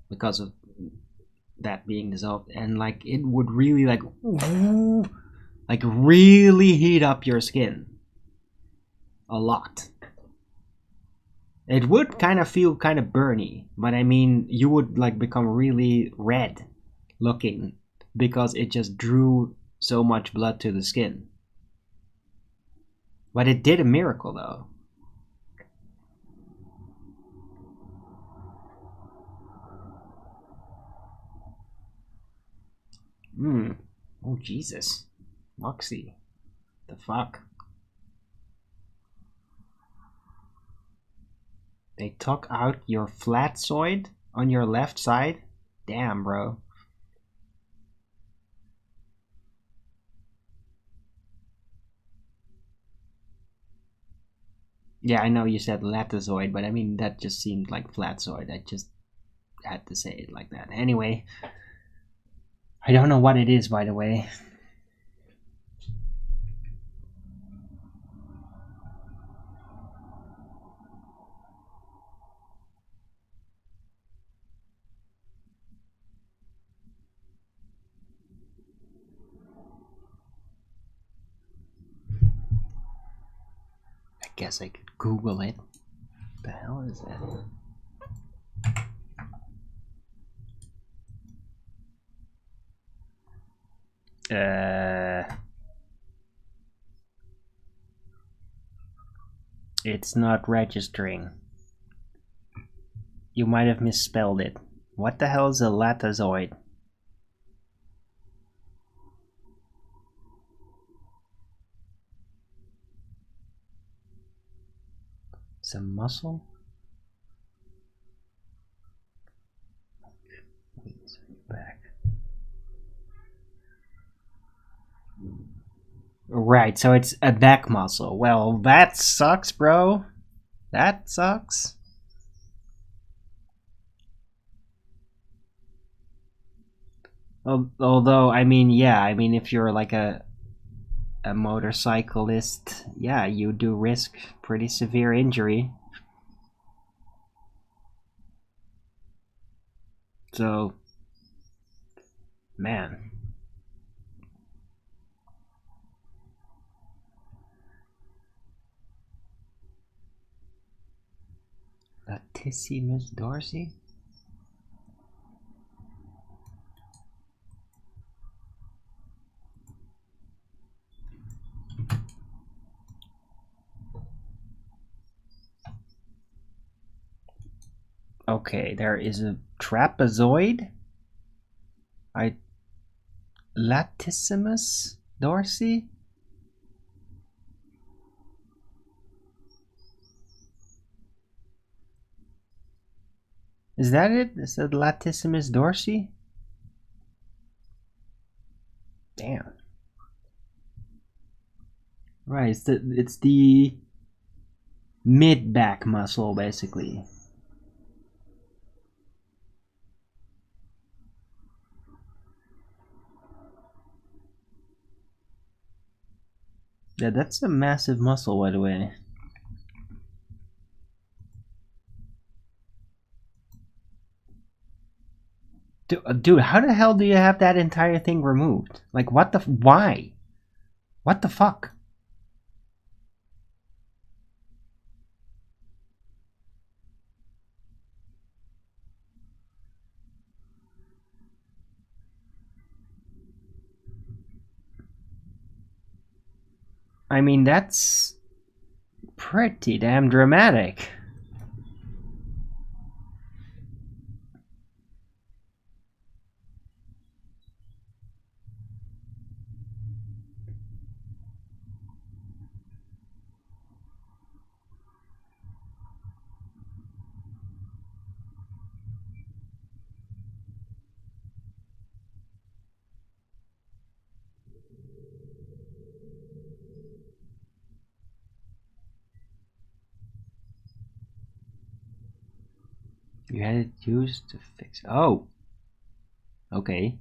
A: because of that being dissolved, and like it would really like really heat up your skin a lot. It would kind of feel kind of burny, but I mean, you would like become really red looking because it just drew so much blood to the skin. But it did a miracle though. Oh Jesus. Moxie. The fuck? They took out your flatzoid on your left side? Damn, bro. Yeah, I know you said latozoid, but I mean, that just seemed like flatzoid. I just had to say it like that. Anyway, I don't know what it is, by the way. I guess I could Google it. What the hell is that? It's not registering. You might have misspelled it. What the hell is a latozoid? It's a muscle? Back. Right, so it's a back muscle. Well, that sucks, bro. That sucks. Although, I mean, yeah, I mean, if you're like a motorcyclist, yeah, you do risk pretty severe injury. So, man. Latissimus dorsi? Okay, there is a trapezoid. Latissimus dorsi? Is that it? Is that latissimus dorsi? Damn. Right, it's the mid back muscle basically. Yeah, that's a massive muscle, by the way. Dude, how the hell do you have that entire thing removed? Like, what the... Why? What the fuck? I mean, that's pretty damn dramatic. You had it used to fix... Oh! Okay.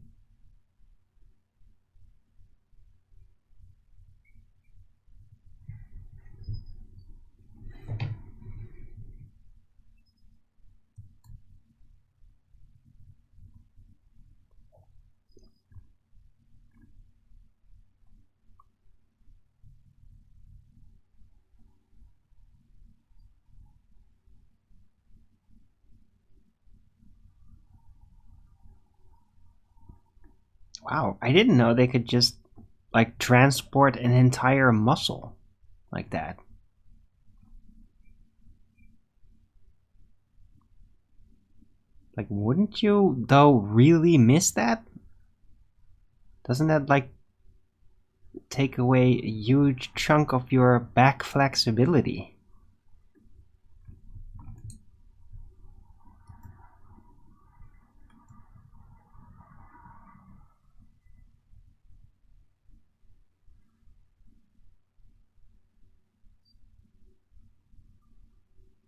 A: Wow, I didn't know they could just, like, transport an entire muscle like that. Like, wouldn't you, though, really miss that? Doesn't that, like, take away a huge chunk of your back flexibility?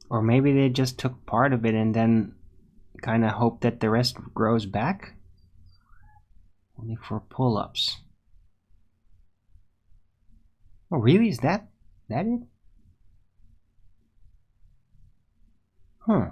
A: Or maybe they just took part of it and then kind of hope that the rest grows back? Only for pull-ups. Oh, really? Is that it? Huh.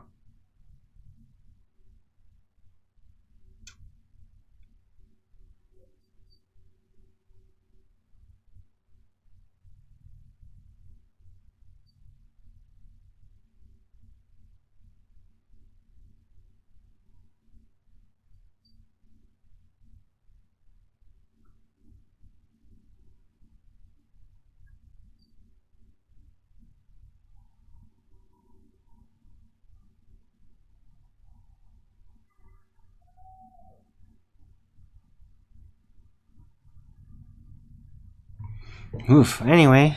A: Oof, anyway.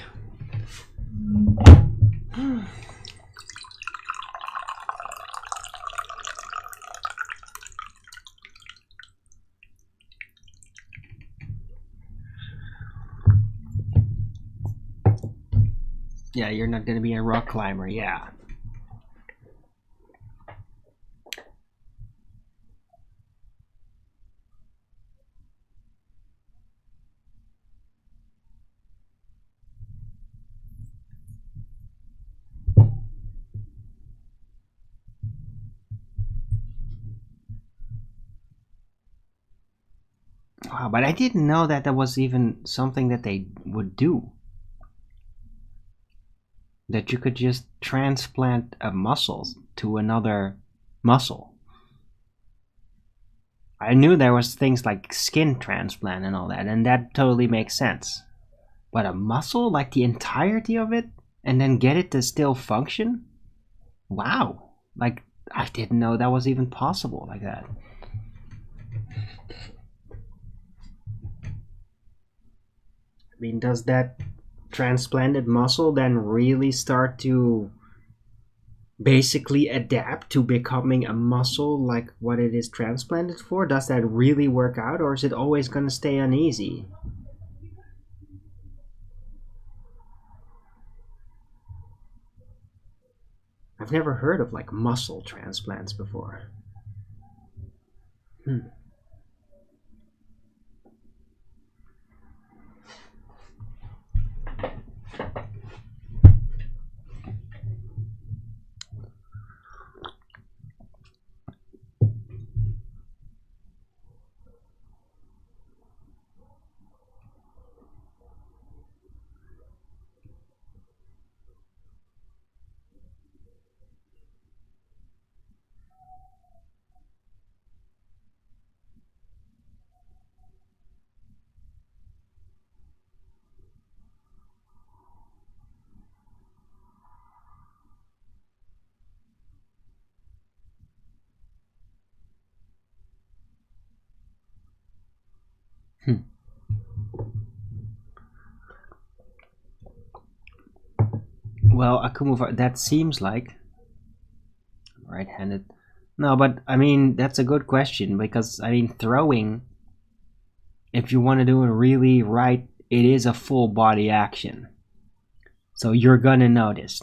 A: Yeah, you're not gonna be a rock climber, yeah. Wow, but I didn't know that that was even something that they would do. That you could just transplant a muscle to another muscle. I knew there was things like skin transplant and all that, and that totally makes sense. But a muscle, like the entirety of it, and then get it to still function? Wow. Like, I didn't know that was even possible like that. I mean, does that transplanted muscle then really start to basically adapt to becoming a muscle like what it is transplanted for? Does that really work out, or is it always going to stay uneasy? I've never heard of like muscle transplants before. Well, Akumu, that seems like right-handed. No, but I mean that's a good question because I mean throwing, if you want to do it really right, it is a full body action. So you're gonna notice.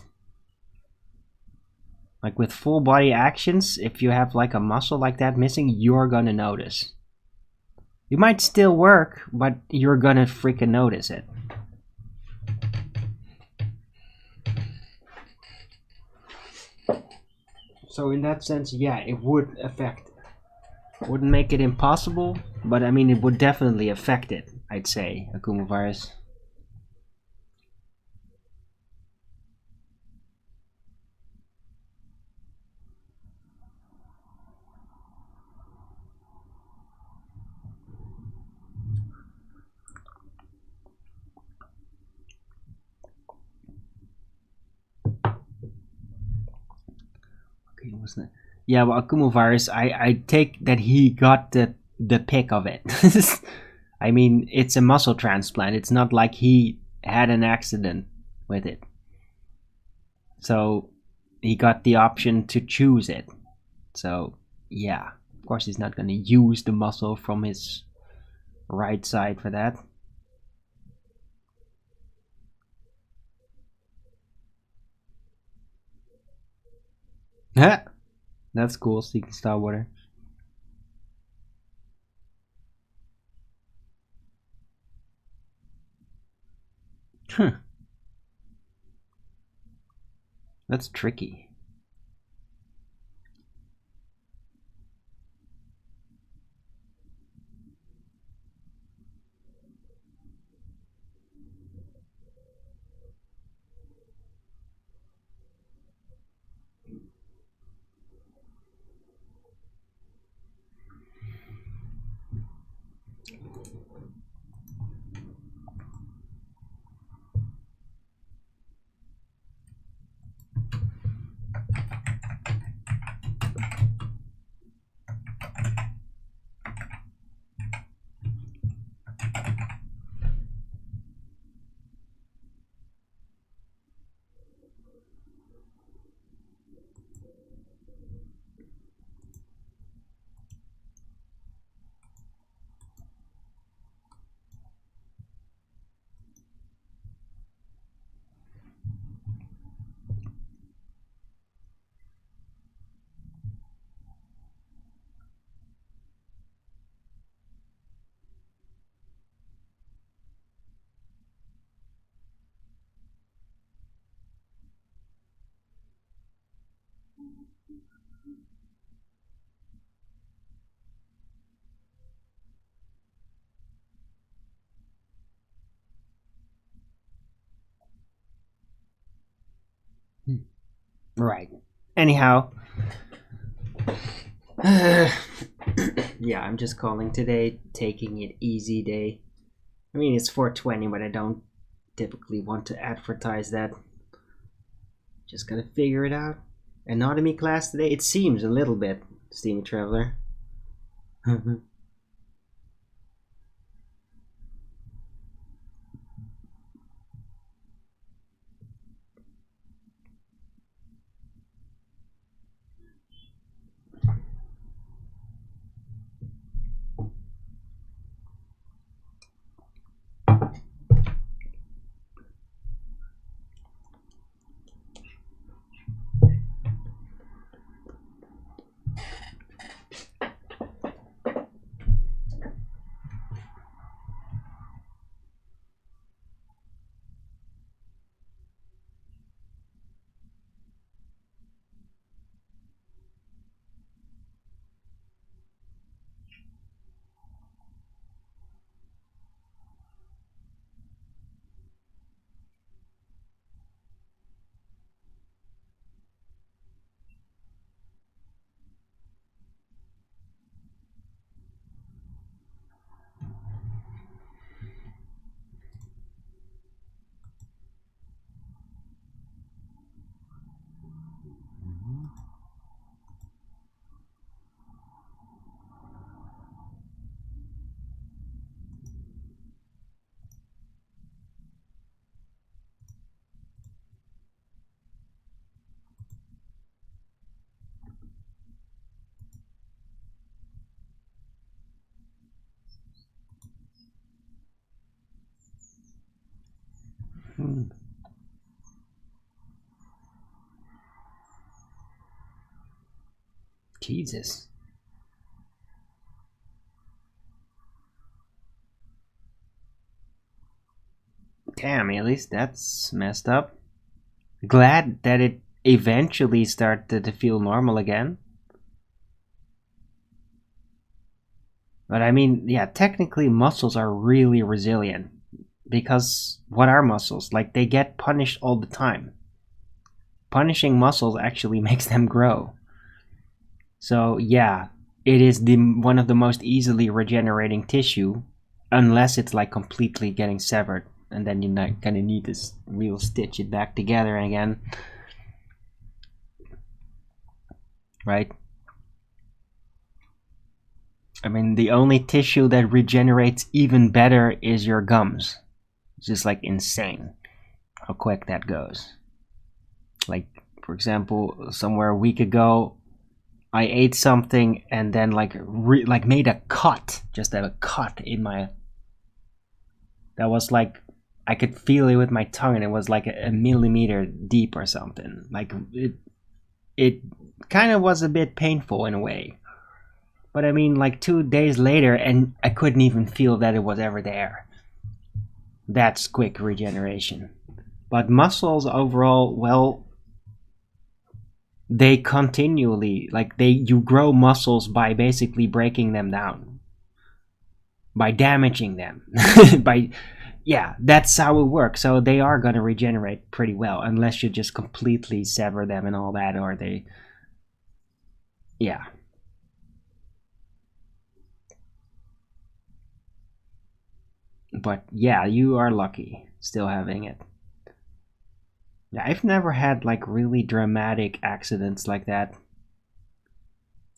A: Like with full body actions, if you have like a muscle like that missing, you're gonna notice. It might still work, but you're gonna freaking notice it. So in that sense, yeah, it would affect. Wouldn't make it impossible, but I mean it would definitely affect it, I'd say, Akuma virus. Okay, what's that? Yeah, well, Akuma virus, I take that he got the pick of it. I mean, it's a muscle transplant. It's not like he had an accident with it. So he got the option to choose it. So yeah, of course he's not going to use the muscle from his right side for that. That's cool, seeking star water. That's tricky. Right. Anyhow, yeah, I'm just calling today taking it easy day. I mean, it's 420, but I don't typically want to advertise that. Just gotta figure it out. Anatomy class today? It seems a little bit, Steamy Traveler. Jesus. Damn, at least that's messed up. Glad that it eventually started to feel normal again. But I mean, yeah, technically muscles are really resilient. Because what are muscles? Like, they get punished all the time. Punishing muscles actually makes them grow. So yeah, it is one of the most easily regenerating tissue, unless it's like completely getting severed, and then you're not gonna need to real stitch it back together again, right? I mean, the only tissue that regenerates even better is your gums. It's just like insane how quick that goes. Like, for example, somewhere a week ago, I ate something and then like made a cut, just a cut in my. That was like, I could feel it with my tongue, and it was like a millimeter deep or something. Like it kind of was a bit painful in a way. But I mean, like 2 days later, and I couldn't even feel that it was ever there. That's quick regeneration. But muscles overall, well, they continually, like you grow muscles by basically breaking them down, by damaging them, yeah, that's how it works. So they are going to regenerate pretty well, unless you just completely sever them and all that, or they, yeah. But yeah, you are lucky still having it. Yeah, I've never had like really dramatic accidents like that.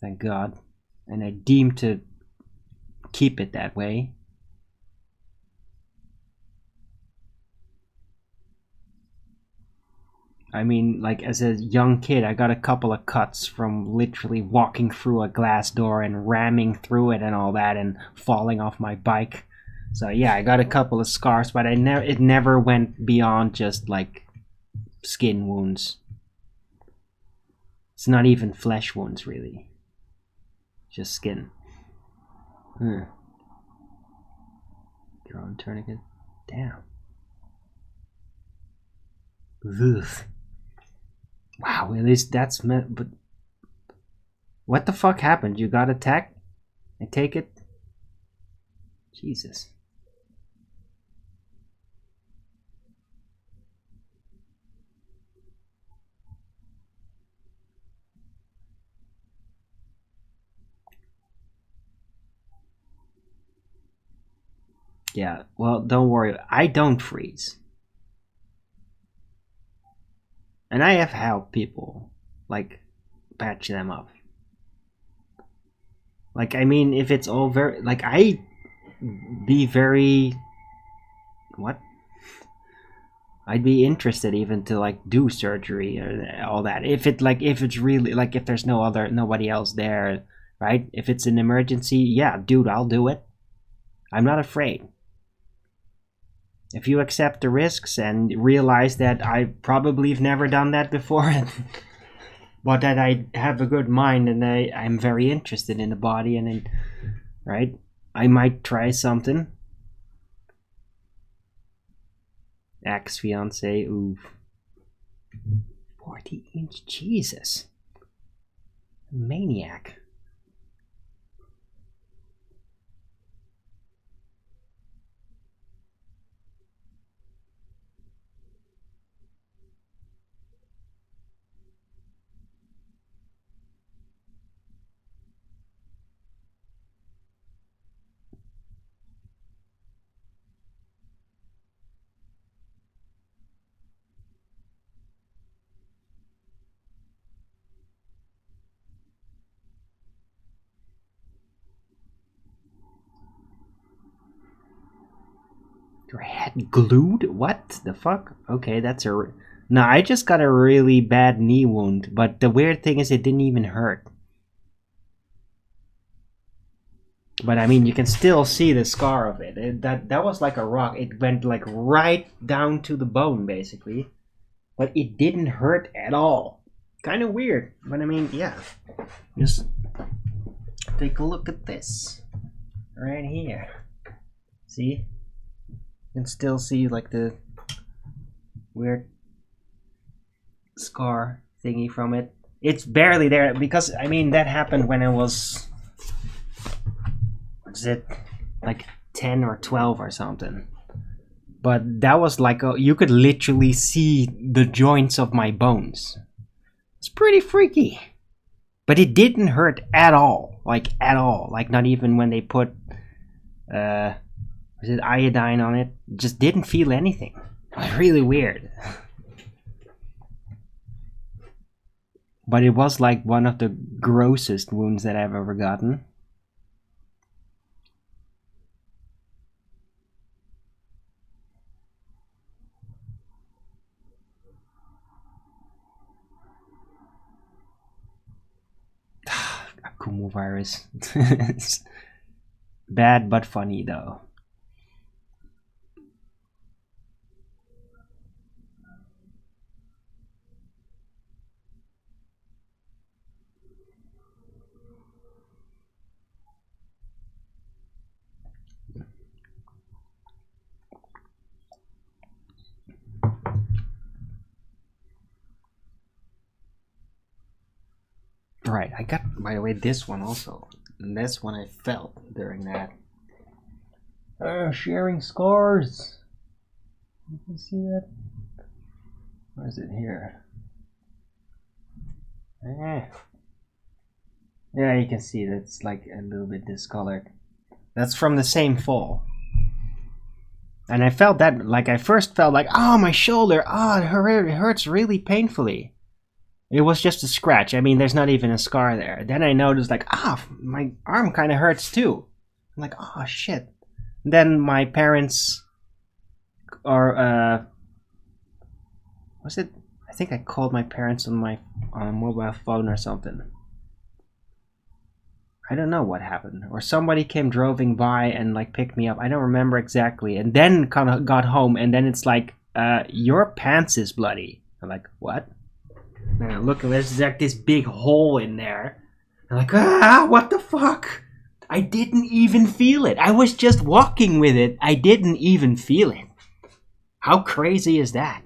A: Thank God. And I deem to keep it that way. I mean, like as a young kid, I got a couple of cuts from literally walking through a glass door and ramming through it and all that, and falling off my bike. So yeah, I got a couple of scars, but it never went beyond just like skin wounds. It's not even flesh wounds, really. Just skin. Your own tourniquet. Damn. Ugh. Wow, at least that's meant. But what the fuck happened? You got attacked? I take it. Jesus. Yeah, well, don't worry. I don't freeze. And I have helped people, like, patch them up. Like, I mean, if it's all very. Like, I be very. What? I'd be interested even to, like, do surgery or all that. If it's really. Like, if there's nobody else there, right? If it's an emergency, yeah, dude, I'll do it. I'm not afraid. If you accept the risks and realize that I probably have never done that before, but that I have a good mind and I'm very interested in the body and right, I might try something. Ex-fiance, oof. 40-inch, Jesus. Maniac. Your head glued? What the fuck? Okay, that's a. No, I just got a really bad knee wound, but the weird thing is it didn't even hurt. But I mean, you can still see the scar of it. That was like a rock. It went like right down to the bone, basically. But it didn't hurt at all. Kind of weird. But I mean, yeah. Just take a look at this. Right here. See? You can still see like the weird scar thingy from it. It's barely there because, I mean, that happened when I was... What's it? Like 10 or 12 or something. But that was like, you could literally see the joints of my bones. It's pretty freaky. But it didn't hurt at all. Like, at all. Like, not even when they put, was it iodine on it? Just didn't feel anything. It was really weird. But it was like one of the grossest wounds that I've ever gotten. Akumu virus. Bad but funny though. Right, I got, by the way, this one also. And that's one I felt during that. Sharing scars. You can see that? Where is it here? Yeah, you can see that's like a little bit discolored. That's from the same fall. And I felt that, like, I first felt like, oh, my shoulder, oh, it hurts really painfully. It was just a scratch. I mean, there's not even a scar there. Then I noticed, like, my arm kind of hurts too. I'm like, oh, shit. Then my parents, or, was it? I think I called my parents on my mobile phone or something. I don't know what happened. Or somebody came driving by and, like, picked me up. I don't remember exactly. And then kind of got home, and then it's like, your pants is bloody. I'm like, what? Man, look, there's like this big hole in there. I'm like, what the fuck? I didn't even feel it. I was just walking with it. I didn't even feel it. How crazy is that?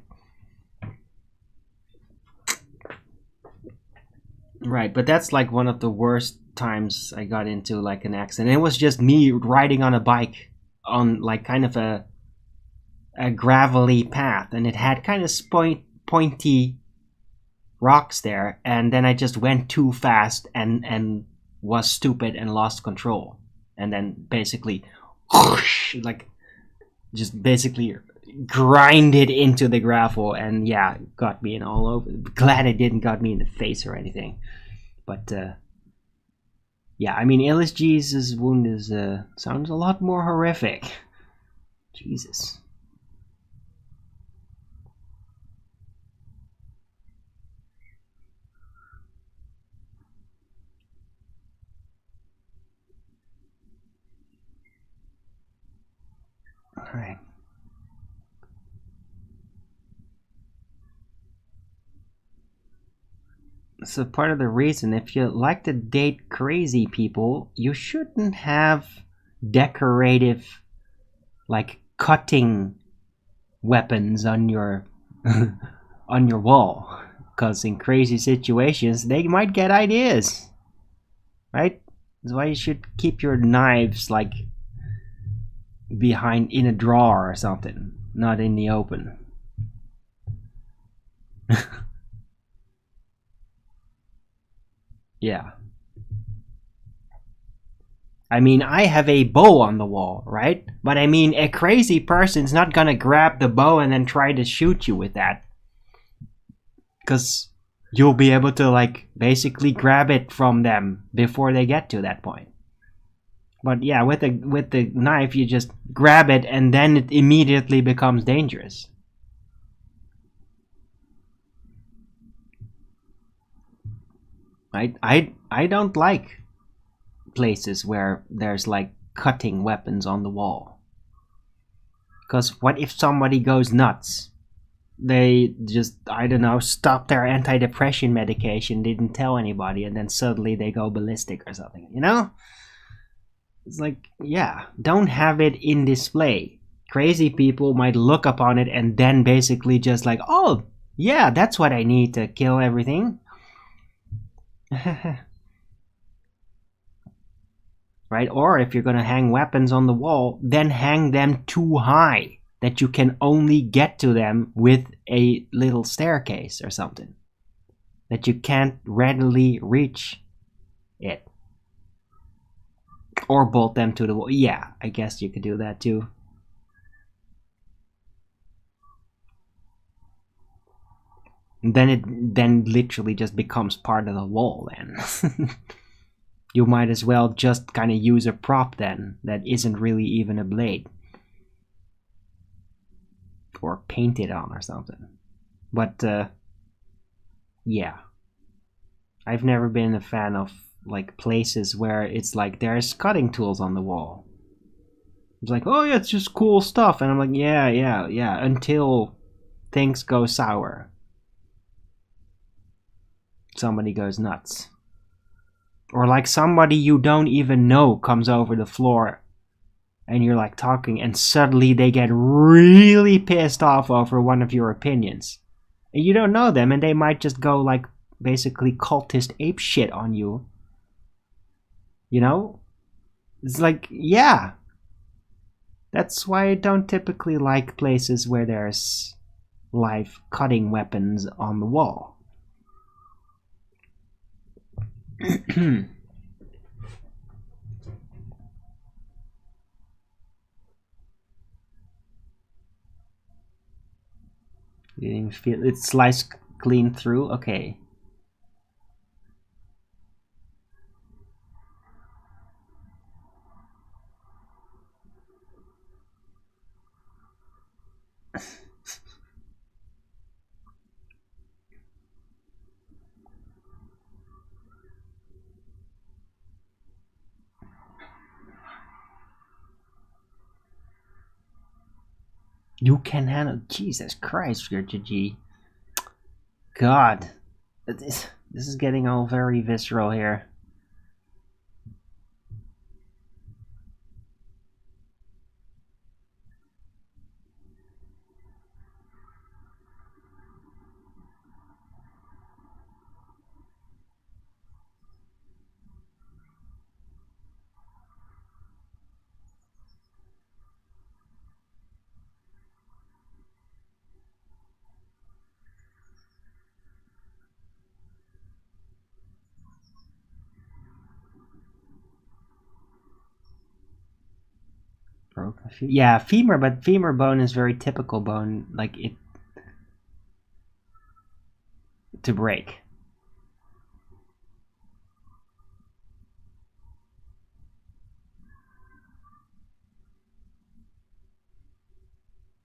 A: Right, but that's like one of the worst times I got into like an accident. It was just me riding on a bike on like kind of a gravelly path, and it had kind of pointy rocks there, and then I just went too fast and was stupid and lost control, and then basically whoosh, like just basically grinded into the gravel, and yeah, got me in all over. Glad it didn't got me in the face or anything, but yeah, I mean, LSG's wound is sounds a lot more horrific. Jesus. Alright. So part of the reason, if you like to date crazy people, you shouldn't have decorative, like, cutting weapons on your on your wall, because in crazy situations they might get ideas, right? That's why you should keep your knives like behind in a drawer or something, not in the open. Yeah. I mean, I have a bow on the wall, right? But I mean, a crazy person's not gonna grab the bow and then try to shoot you with that. Because you'll be able to, like, basically grab it from them before they get to that point. But yeah, with the knife, you just grab it and then it immediately becomes dangerous. I don't like places where there's like cutting weapons on the wall. Because what if somebody goes nuts? They just, I don't know, stop their antidepressant medication, didn't tell anybody, and then suddenly they go ballistic or something, you know? It's like, yeah, don't have it in display. Crazy people might look upon it and then basically just like, oh, yeah, that's what I need to kill everything. Right? Or if you're gonna hang weapons on the wall, then hang them too high that you can only get to them with a little staircase or something. That you can't readily reach it. Or bolt them to the wall. Yeah, I guess you could do that too. Then it literally just becomes part of the wall then. You might as well just kind of use a prop then that isn't really even a blade. Or paint it on or something. But yeah. I've never been a fan of like places where it's like there's cutting tools on the wall. It's like, oh yeah, it's just cool stuff. And I'm like, yeah, until things go sour. Somebody goes nuts. Or like somebody you don't even know comes over the floor and you're like talking and suddenly they get really pissed off over one of your opinions. And you don't know them and they might just go like basically cultist ape shit on you. You know? It's like, yeah. That's why I don't typically like places where there's live cutting weapons on the wall. It sliced clean through? Okay. You can handle... Jesus Christ, G. God. This is getting all very visceral here. Yeah, femur, but femur bone is very typical bone, like it to break.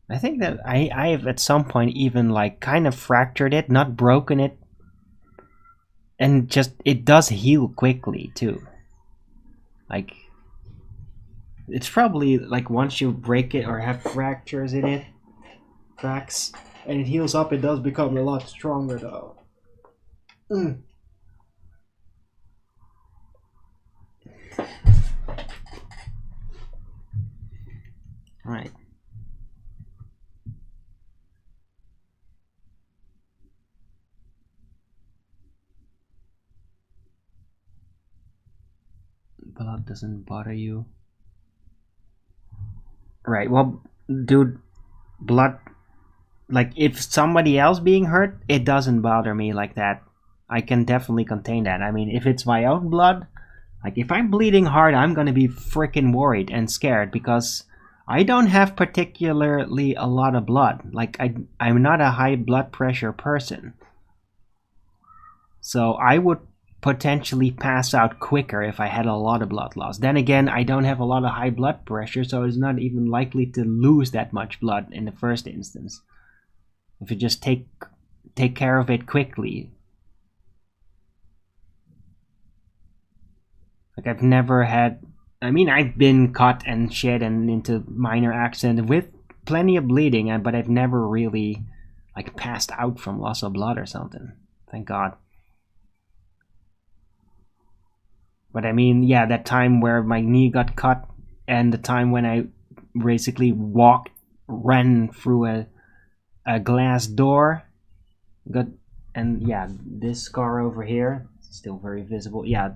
A: I think that I have at some point even like kind of fractured it, not broken it, and just it does heal quickly too. Like it's probably like once you break it or have fractures in it, cracks, and it heals up, it does become a lot stronger though. Right. Blood doesn't bother you. Right, well, dude, blood, like if somebody else being hurt, it doesn't bother me like that. I can definitely contain that. I mean, if it's my own blood, like if I'm bleeding hard, I'm gonna be freaking worried and scared because I don't have particularly a lot of blood. Like I'm not a high blood pressure person. So I would potentially pass out quicker if I had a lot of blood loss. Then again, I don't have a lot of high blood pressure, so it's not even likely to lose that much blood in the first instance. If you just take care of it quickly. Like I've never had. I mean, I've been cut and shit and into minor accident with plenty of bleeding, but I've never really like passed out from loss of blood or something. Thank God. But I mean, yeah, that time where my knee got cut and the time when I basically ran through a glass door, and yeah, this scar over here, still very visible. Yeah,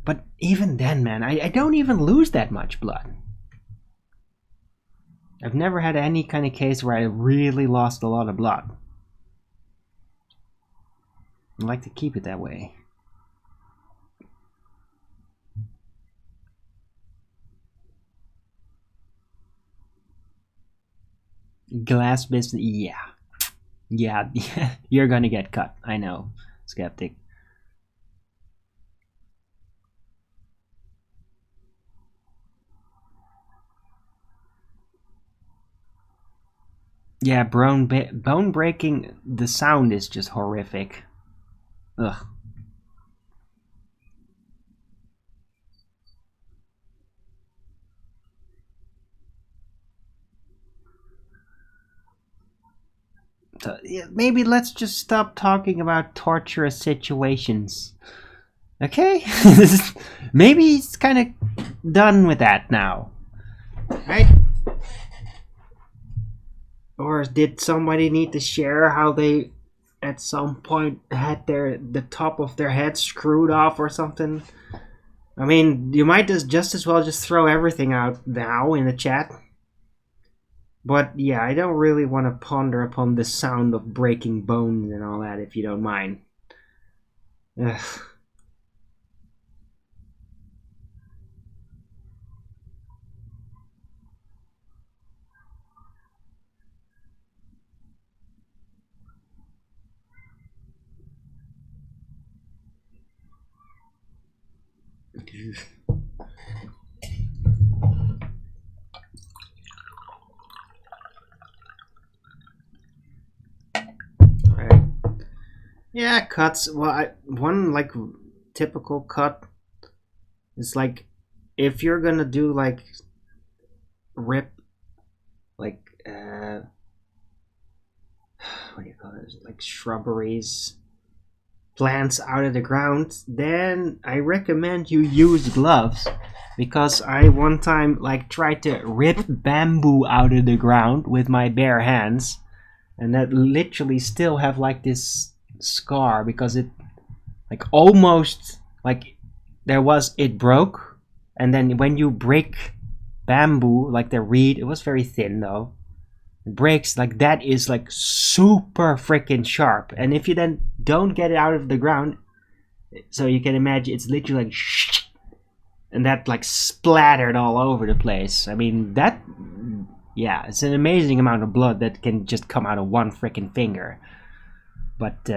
A: but even then, man, I don't even lose that much blood. I've never had any kind of case where I really lost a lot of blood. I like to keep it that way. Glass business, yeah, you're gonna get cut. I know, skeptic. Yeah, bone breaking. The sound is just horrific. Ugh. So, yeah, maybe let's just stop talking about torturous situations. Okay? Maybe it's kind of done with that now. Right? Or did somebody need to share how they at some point had the top of their head screwed off or something? I mean, you might just as well just throw everything out now in the chat. But yeah, I don't really want to ponder upon the sound of breaking bones and all that, if you don't mind. Ugh. Right. Yeah, cuts. Well, one like typical cut is like if you're gonna do like rip, like what do you call it? Like shrubberies, plants out of the ground, then I recommend you use gloves, because I one time like tried to rip bamboo out of the ground with my bare hands, and that literally still have like this scar because it like almost like it broke, and then when you break bamboo, like the reed, it was very thin though, breaks like that is like super freaking sharp, and if you then don't get it out of the ground, so you can imagine it's literally like shh, and that like splattered all over the place. I mean that, yeah, it's an amazing amount of blood that can just come out of one freaking finger. But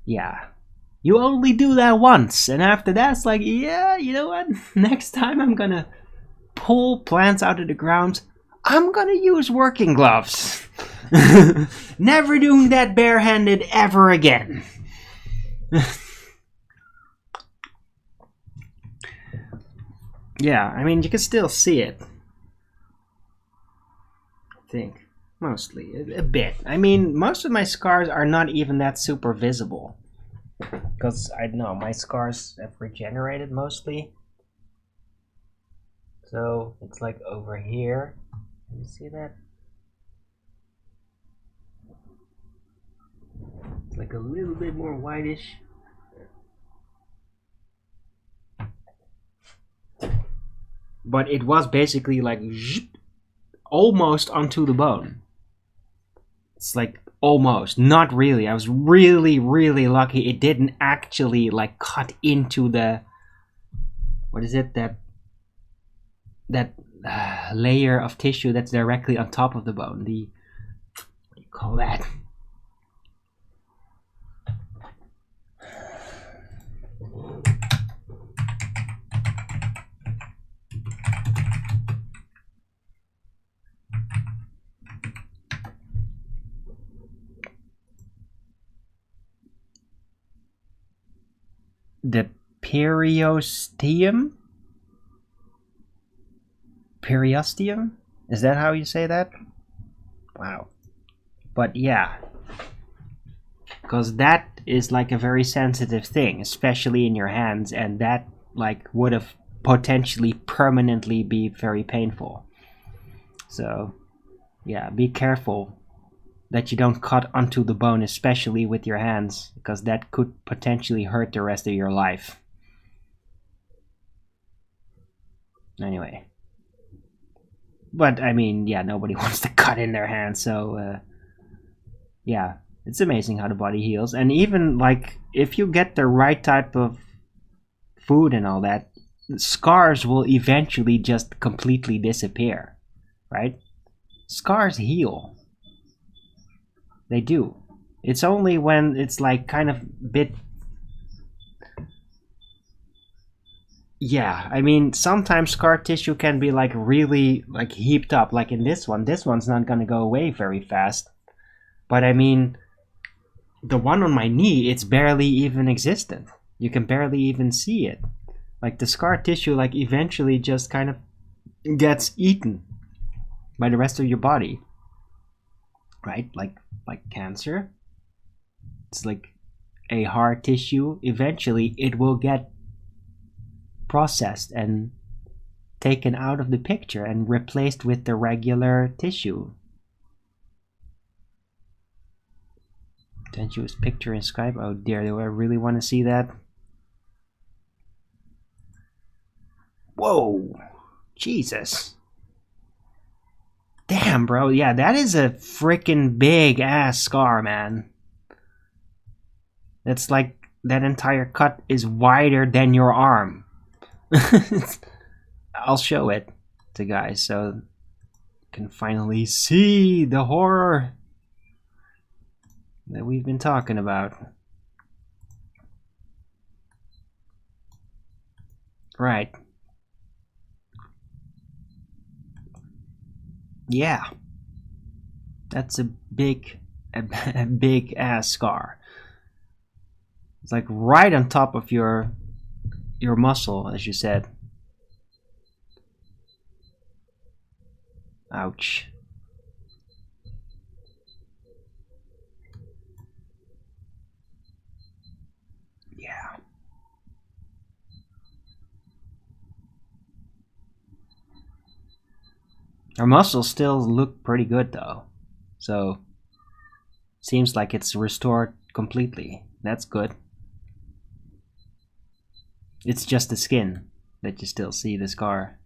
A: yeah, you only do that once, and after that it's like, yeah, you know what, next time I'm gonna pull plants out of the ground, I'm gonna use working gloves. Never doing that barehanded ever again. Yeah, I mean, you can still see it. I think. Mostly. A bit. I mean, most of my scars are not even that super visible. Because, I don't know, my scars have regenerated mostly. So, it's like over here. Can you see that? It's like a little bit more whitish. But it was basically like almost onto the bone. It's like almost, not really. I was really, really lucky it didn't actually like cut into the, what is it, that layer of tissue that's directly on top of the bone. The, what do you call that? The periosteum? Periosteum? Is that how you say that? Wow. But yeah. Because that is like a very sensitive thing, especially in your hands, and that like would have potentially permanently be very painful. So yeah, be careful that you don't cut onto the bone, especially with your hands, because that could potentially hurt the rest of your life. Anyway. But I mean, yeah, nobody wants to cut in their hands, so yeah, it's amazing how the body heals. And even like if you get the right type of food and all that, scars will eventually just completely disappear, right? Scars heal. They do. It's only when it's like kind of bit. Yeah, I mean, sometimes scar tissue can be like really like heaped up, like in this one. This one's not gonna go away very fast. But I mean, the one on my knee, it's barely even existent. You can barely even see it. Like the scar tissue like eventually just kind of gets eaten by the rest of your body. Right? Like cancer. It's like a hard tissue. Eventually it will get processed and taken out of the picture and replaced with the regular tissue. Potential picture in Skype. Oh dear, do I really want to see that? Whoa! Jesus. Damn, bro. Yeah, that is a freaking big ass scar, man. That's like that entire cut is wider than your arm. I'll show it to guys so you can finally see the horror that we've been talking about. Right. Yeah. That's a big ass scar. It's like right on top of your muscle, as you said. Ouch. Yeah. Our muscles still look pretty good though. So seems like it's restored completely. That's good. It's just the skin that you still see the scar.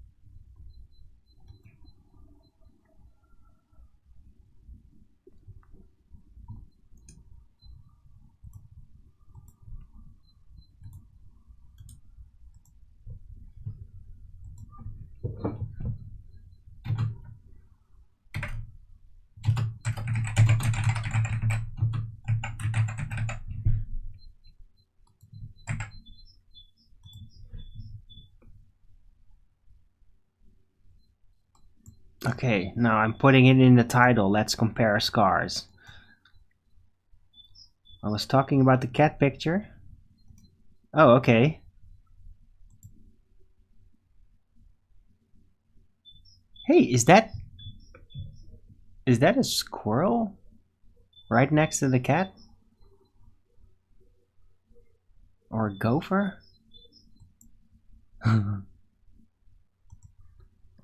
A: Okay, now I'm putting it in the title. Let's compare scars. I was talking about the cat picture. Oh, okay. Hey, is that a squirrel right next to the cat? Or a gopher?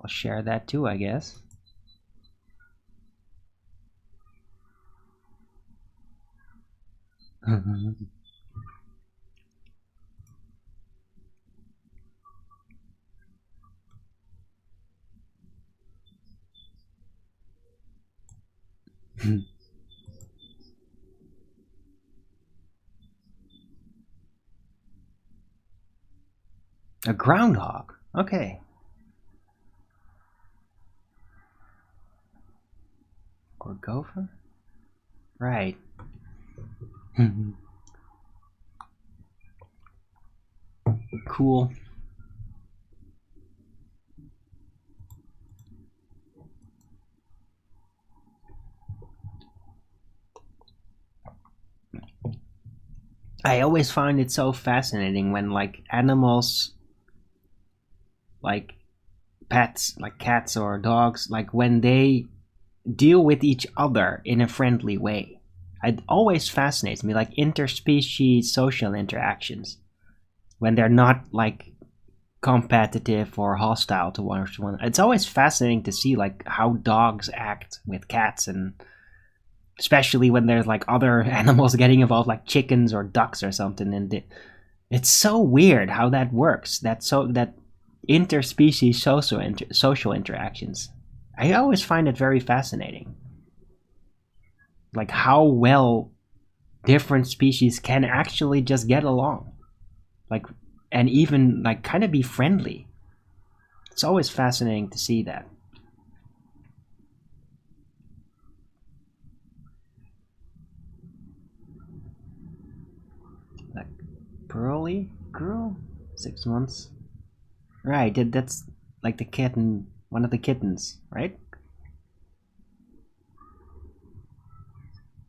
A: I'll share that too, I guess. A groundhog. Okay. Or gopher? Right. Cool. I always find it so fascinating when like animals, like pets, like cats or dogs, like when they deal with each other in a friendly way. It always fascinates me, like interspecies social interactions, when they're not like competitive or hostile towards one. It's always fascinating to see like how dogs act with cats, and especially when there's like other animals getting involved, like chickens or ducks or something. And it's so weird how that works. That interspecies social interactions. I always find it very fascinating, like how well different species can actually just get along, like, and even like kind of be friendly. It's always fascinating to see that. Like Pearly girl, 6 months. Right, that's like the kitten, one of the kittens, right?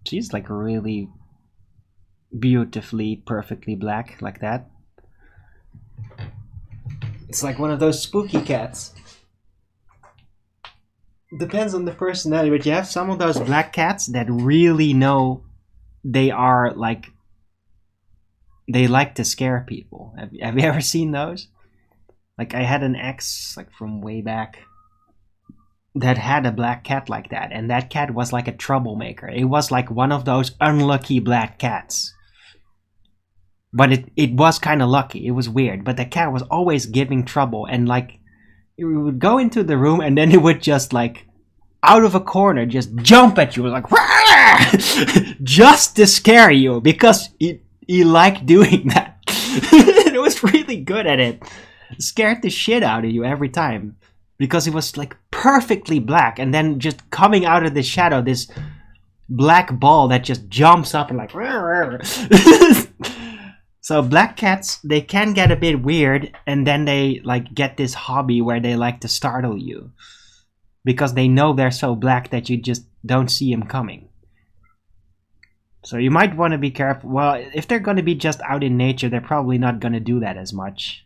A: She's like really beautifully, perfectly black, like that. It's like one of those spooky cats. Depends on the personality, but you have some of those black cats that really know they are like, they like to scare people. Have you ever seen those? Like I had an ex like from way back that had a black cat like that, and that cat was like a troublemaker. It was like one of those unlucky black cats. But it was kind of lucky. It was weird. But the cat was always giving trouble, and like it would go into the room, and then it would just like out of a corner just jump at you like just to scare you, because he liked doing that. It was really good at it. Scared the shit out of you every time, because it was like perfectly black, and then just coming out of the shadow, this black ball that just jumps up and like so black cats, they can get a bit weird, and then they like get this hobby where they like to startle you, because they know they're so black that you just don't see them coming. So you might want to be careful. Well, if they're going to be just out in nature, they're probably not going to do that as much.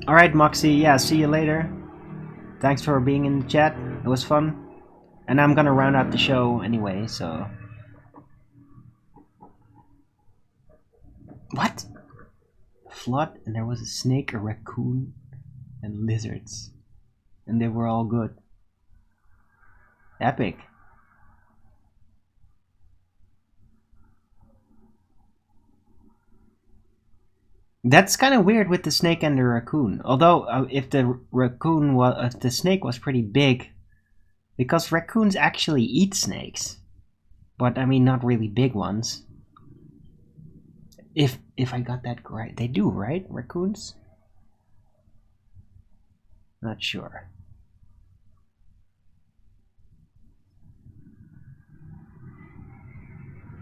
A: Alright, Moxie, yeah, see you later. Thanks for being in the chat. It was fun. And I'm gonna round out the show anyway, so... What? Flood, and there was a snake, a raccoon, and lizards. And they were all good. Epic. That's kind of weird with the snake and the raccoon. Although, if the snake was pretty big, because raccoons actually eat snakes, but I mean not really big ones. If I got that right, they do, right? Raccoons? Not sure.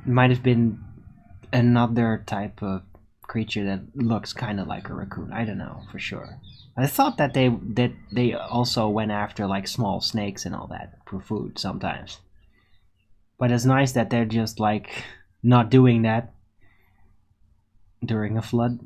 A: It might have been another type of creature that looks kind of like a raccoon. I don't know for sure. I thought that they also went after like small snakes and all that for food sometimes. But it's nice that they're just like not doing that during a flood.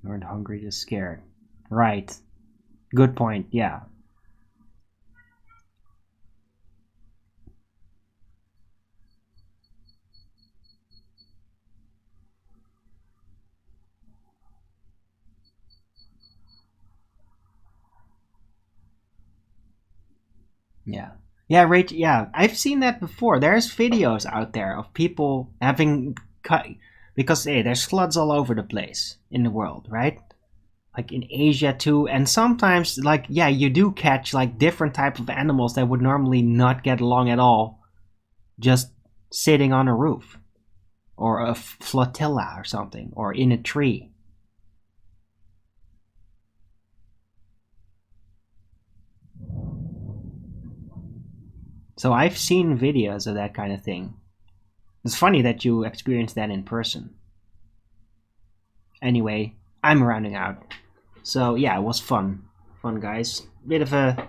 A: You weren't hungry, just scared. Right. Good point, yeah. Yeah. Yeah, right. Yeah, I've seen that before. There's videos out there of people having cut, because hey, there's floods all over the place in the world, right? Like in Asia too, and sometimes like yeah, you do catch like different type of animals that would normally not get along at all, just sitting on a roof, or a flotilla or something, or in a tree. So I've seen videos of that kind of thing. It's funny that you experienced that in person. Anyway, I'm rounding out. So yeah, it was fun. Fun, guys. Bit of a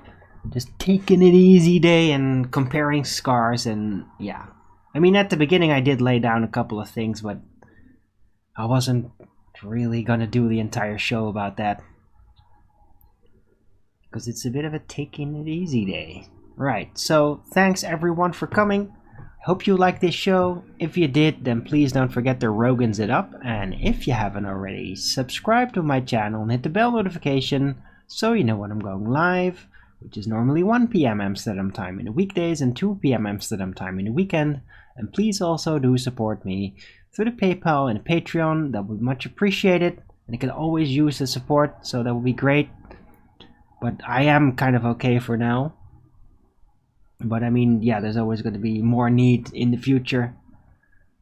A: just taking it easy day and comparing scars, and yeah. I mean, at the beginning I did lay down a couple of things, but I wasn't really gonna do the entire show about that. Because it's a bit of a taking it easy day. Right, so thanks everyone for coming. Hope you liked this show. If you did, then please don't forget to Rogan's it up. And if you haven't already, subscribe to my channel and hit the bell notification so you know when I'm going live, which is normally 1 p.m. Amsterdam time in the weekdays and 2 p.m. Amsterdam time in the weekend. And please also do support me through the PayPal and the Patreon. That would be much appreciated. And I can always use the support, so that would be great. But I am kind of okay for now. But I mean, yeah, there's always going to be more need in the future.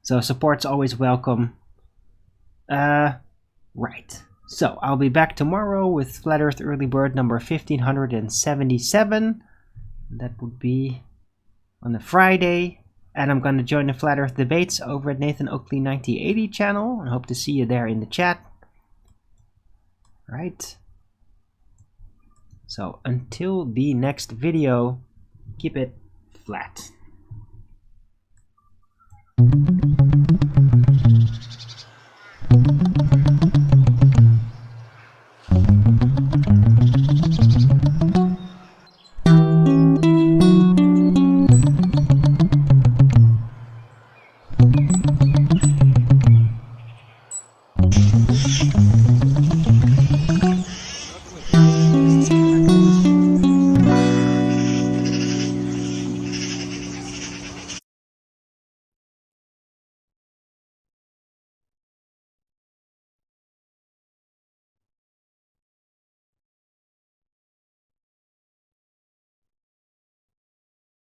A: So support's always welcome. Right. So I'll be back tomorrow with Flat Earth Early Bird number 1577. That would be on a Friday. And I'm going to join the Flat Earth debates over at Nathan Oakley 1980 channel. I hope to see you there in the chat. Right. So until the next video, keep it flat.